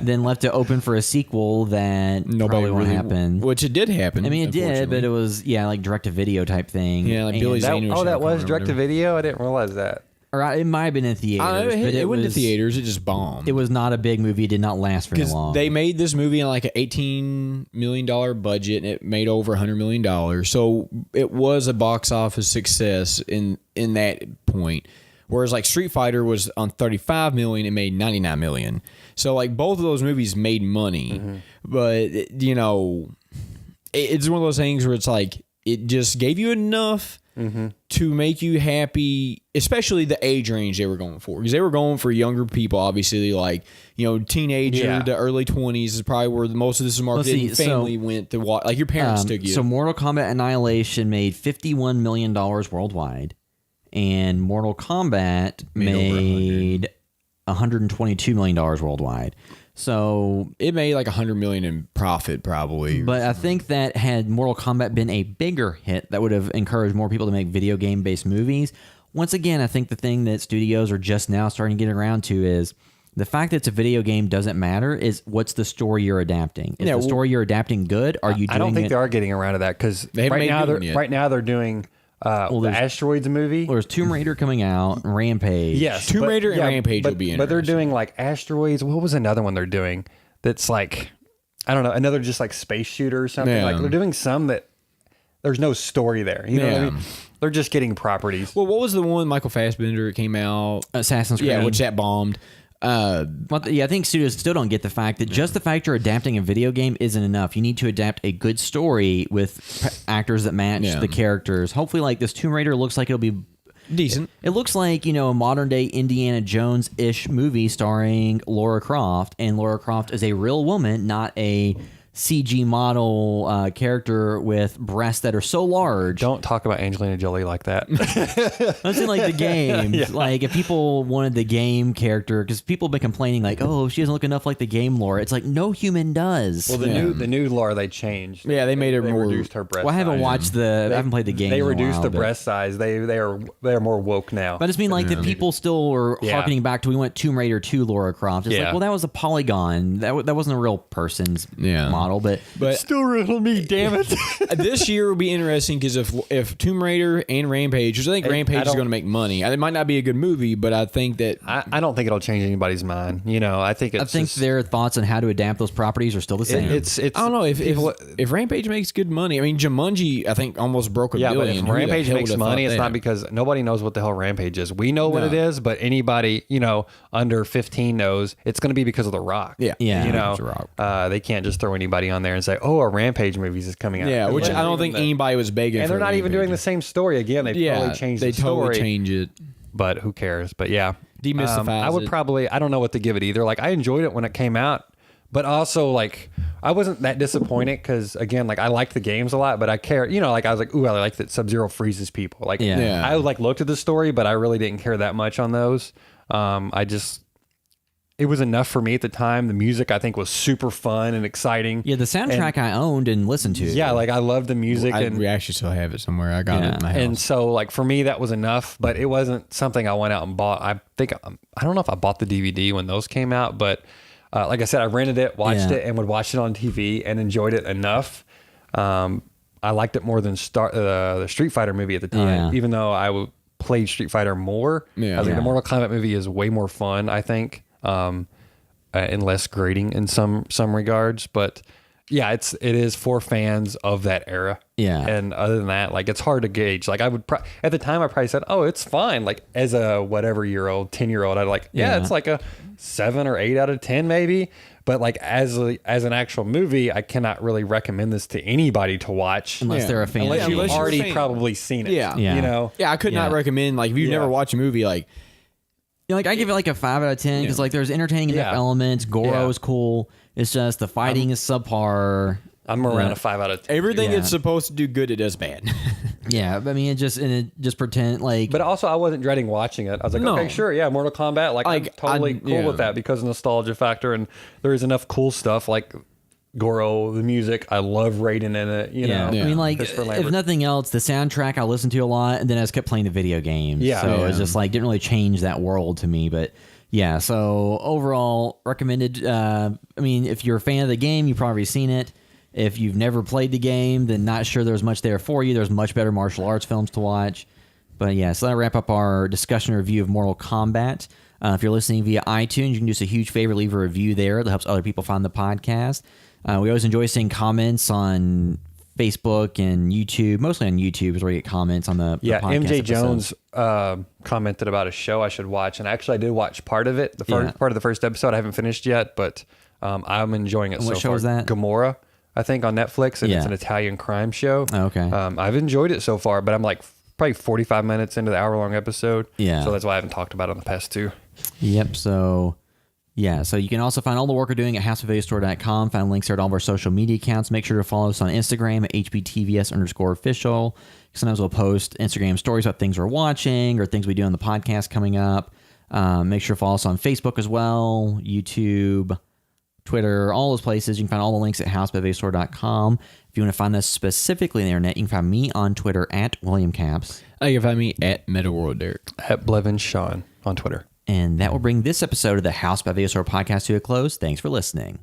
S4: then left it open for a sequel that probably won't happen.
S6: Which it did happen.
S4: I mean, it did, but
S6: unfortunately.
S4: it was like direct to video type thing.
S6: Yeah, like
S4: And-
S6: Billy
S5: That,
S6: Zane or
S5: that
S6: something,
S5: was
S6: or
S5: direct to
S6: whatever.
S5: video? I didn't realize that.
S4: or it might have been in theaters, but
S6: it went to
S4: was-
S6: theaters. It just bombed.
S4: It was not a big movie. It did not last very
S6: because
S4: long.
S6: they made this movie on like an $18 million budget, and it made over $100 million. So it was a box office success in that point. Whereas like Street Fighter was on $35 million, it made $99 million. So like both of those movies made money, but you know, it's one of those things where it's like it just gave you enough to make you happy, especially the age range they were going for, because they were going for younger people. Obviously, like teenager
S5: Yeah.
S6: to early 20s is probably where most of this is marketed.
S4: see,
S6: and family went to watch, like your parents took you.
S4: So Mortal Kombat Annihilation made $51 million worldwide, and Mortal Kombat made $122 million worldwide. So
S6: it made like $100 million in profit, probably.
S4: But I think that had Mortal Kombat been a bigger hit, that would have encouraged more people to make video game based movies. Once again, I think the thing that studios are just now starting to get around to is the fact that it's a video game doesn't matter. Is what's the story you're adapting? Is the story you're adapting good? Are you?
S5: I don't think they are getting around to that because right now they're doing the Asteroids movie.
S4: Well, there's Tomb Raider coming out, Rampage.
S5: Yes,
S6: Tomb Raider and Rampage will be interesting.
S5: But they're doing like Asteroids. What was another one they're doing that's like, I don't know, another just like space shooter or something.
S6: Yeah.
S5: Like they're doing some that there's no story there. You know what I mean? They're just getting properties.
S6: Well, what was the one Michael Fassbender came out?
S4: Assassin's Creed.
S6: Yeah, which that bombed.
S4: I think studios still don't get the fact that just the fact you're adapting a video game isn't enough. You need to adapt a good story with actors that match the characters. Hopefully, like this Tomb Raider looks like it'll be
S6: decent.
S4: It looks like, a modern day Indiana Jones-ish movie starring Lara Croft, and Lara Croft is a real woman, not a CG model character with breasts that are so large.
S5: Don't talk about Angelina Jolie like that.
S4: I'm saying like the game. Like if people wanted the game character, because people have been complaining like, oh, she doesn't look enough like the game Laura. It's like no human does.
S5: Well, the new Laura they changed.
S6: Yeah, they made her more
S5: reduced her breast.
S4: Well, I haven't
S5: size.
S4: watched I haven't played the game.
S5: They
S4: in a
S5: reduced
S4: while,
S5: the
S4: but-
S5: breast size. They are more woke now.
S4: But I just mean like the people still are harkening back to we went Tomb Raider 2 Laura Croft. It's like, well, that was a polygon. That wasn't a real person's model, but
S5: still real me, damn it.
S6: This year will be interesting because if Tomb Raider and Rampage, which I think Rampage is going to make money. It might not be a good movie, but I think that
S5: I don't think it'll change anybody's mind. I think
S4: their thoughts on how to adapt those properties are still the same.
S5: It's
S6: I don't know if Rampage makes good money. I mean, Jumanji, I think almost broke a billion.
S5: But if Rampage makes money, it's not because nobody knows what the hell Rampage is. We know what it is, but anybody under 15 knows it's going to be because of The Rock.
S6: Yeah.
S5: They can't just throw anybody on there and say, "Oh, a Rampage movie is coming out."
S6: Yeah, which I don't think anybody was begging.
S5: And they're not even doing the same story again. They totally changed the story.
S6: They totally change it.
S5: But who cares? But yeah,
S6: demystifies.
S5: I would probably. I don't know what to give it either. Like I enjoyed it when it came out, but also like I wasn't that disappointed because again, like I liked the games a lot, but I care. Like I was like, ooh, I like that Sub-Zero freezes people. Like I like looked at the story, but I really didn't care that much on those. It was enough for me at the time. The music, I think, was super fun and exciting.
S4: Yeah, the soundtrack I owned and listened to.
S5: Yeah, like I love the music.
S6: We actually still have it somewhere. I got it in my house.
S5: And so, like, for me, that was enough, but it wasn't something I went out and bought. I don't know if I bought the DVD when those came out, but like I said, I rented it, watched it, and would watch it on TV and enjoyed it enough. I liked it more than the Street Fighter movie at the time, even though I played Street Fighter more. I think the Mortal Kombat movie is way more fun, I think. And less grating in some regards, but yeah, it is for fans of that era.
S4: Yeah,
S5: and other than that, like it's hard to gauge. Like I would at the time, I probably said, "Oh, it's fine." Like as a 10-year-old, I'd like, it's like a 7 or 8 out of 10 maybe. But like as an actual movie, I cannot really recommend this to anybody to watch
S4: unless they're a fan.
S5: Unless you've already probably seen it.
S6: Yeah, I could not recommend like if you've never watched a movie like.
S4: Like I give it like a 5 out of 10 because like there's entertaining enough elements. Goro is cool. It's just the fighting is subpar.
S5: I'm around a 5 out of 10.
S6: Everything that's supposed to do good, it does bad.
S4: I mean, it just pretend like.
S5: But also, I wasn't dreading watching it. I was like, okay, sure, Mortal Kombat. Like I'm totally cool with that because of nostalgia factor, and there is enough cool stuff like Goro, the music. I love Raiden in it.
S4: I mean, like if nothing else, the soundtrack I listened to a lot, and then I just kept playing the video games. So it's just like didn't really change that world to me, but. Yeah, so overall, recommended. I mean, if you're a fan of the game, you've probably seen it. If you've never played the game, then not sure there's much there for you. There's much better martial arts films to watch. But yeah, so that'll wrap up our discussion and review of Mortal Kombat. If you're listening via iTunes, you can do us a huge favor, leave a review there. That helps other people find the podcast. We always enjoy seeing comments on Facebook and YouTube. Mostly on YouTube is where you get comments on the podcast
S5: MJ
S4: episodes.
S5: Jones commented about a show I should watch, and actually I did watch part of it. The first part of the first episode I haven't finished yet, but I'm enjoying it so far.
S4: What show is that?
S5: Gomorrah, I think, on Netflix, and it's an Italian crime show.
S4: Oh, okay.
S5: I've enjoyed it so far, but I'm like probably 45 minutes into the hour-long episode.
S4: Yeah.
S5: So that's why I haven't talked about it on the past 2.
S4: Yep. So Yeah, so you can also find all the work we're doing at houseofvideostore.com. Find links there at all of our social media accounts. Make sure to follow us on Instagram at HBTVS_official. Sometimes we'll post Instagram stories about things we're watching or things we do on the podcast coming up. Make sure to follow us on Facebook as well, YouTube, Twitter, all those places. You can find all the links at houseofvideostore.com. If you want to find us specifically on the internet, you can find me on Twitter at William Caps.
S6: You can find me at MetaWorldDerek.
S5: At Blevin Sean on Twitter.
S4: And that will bring this episode of the House by Video Store podcast to a close. Thanks for listening.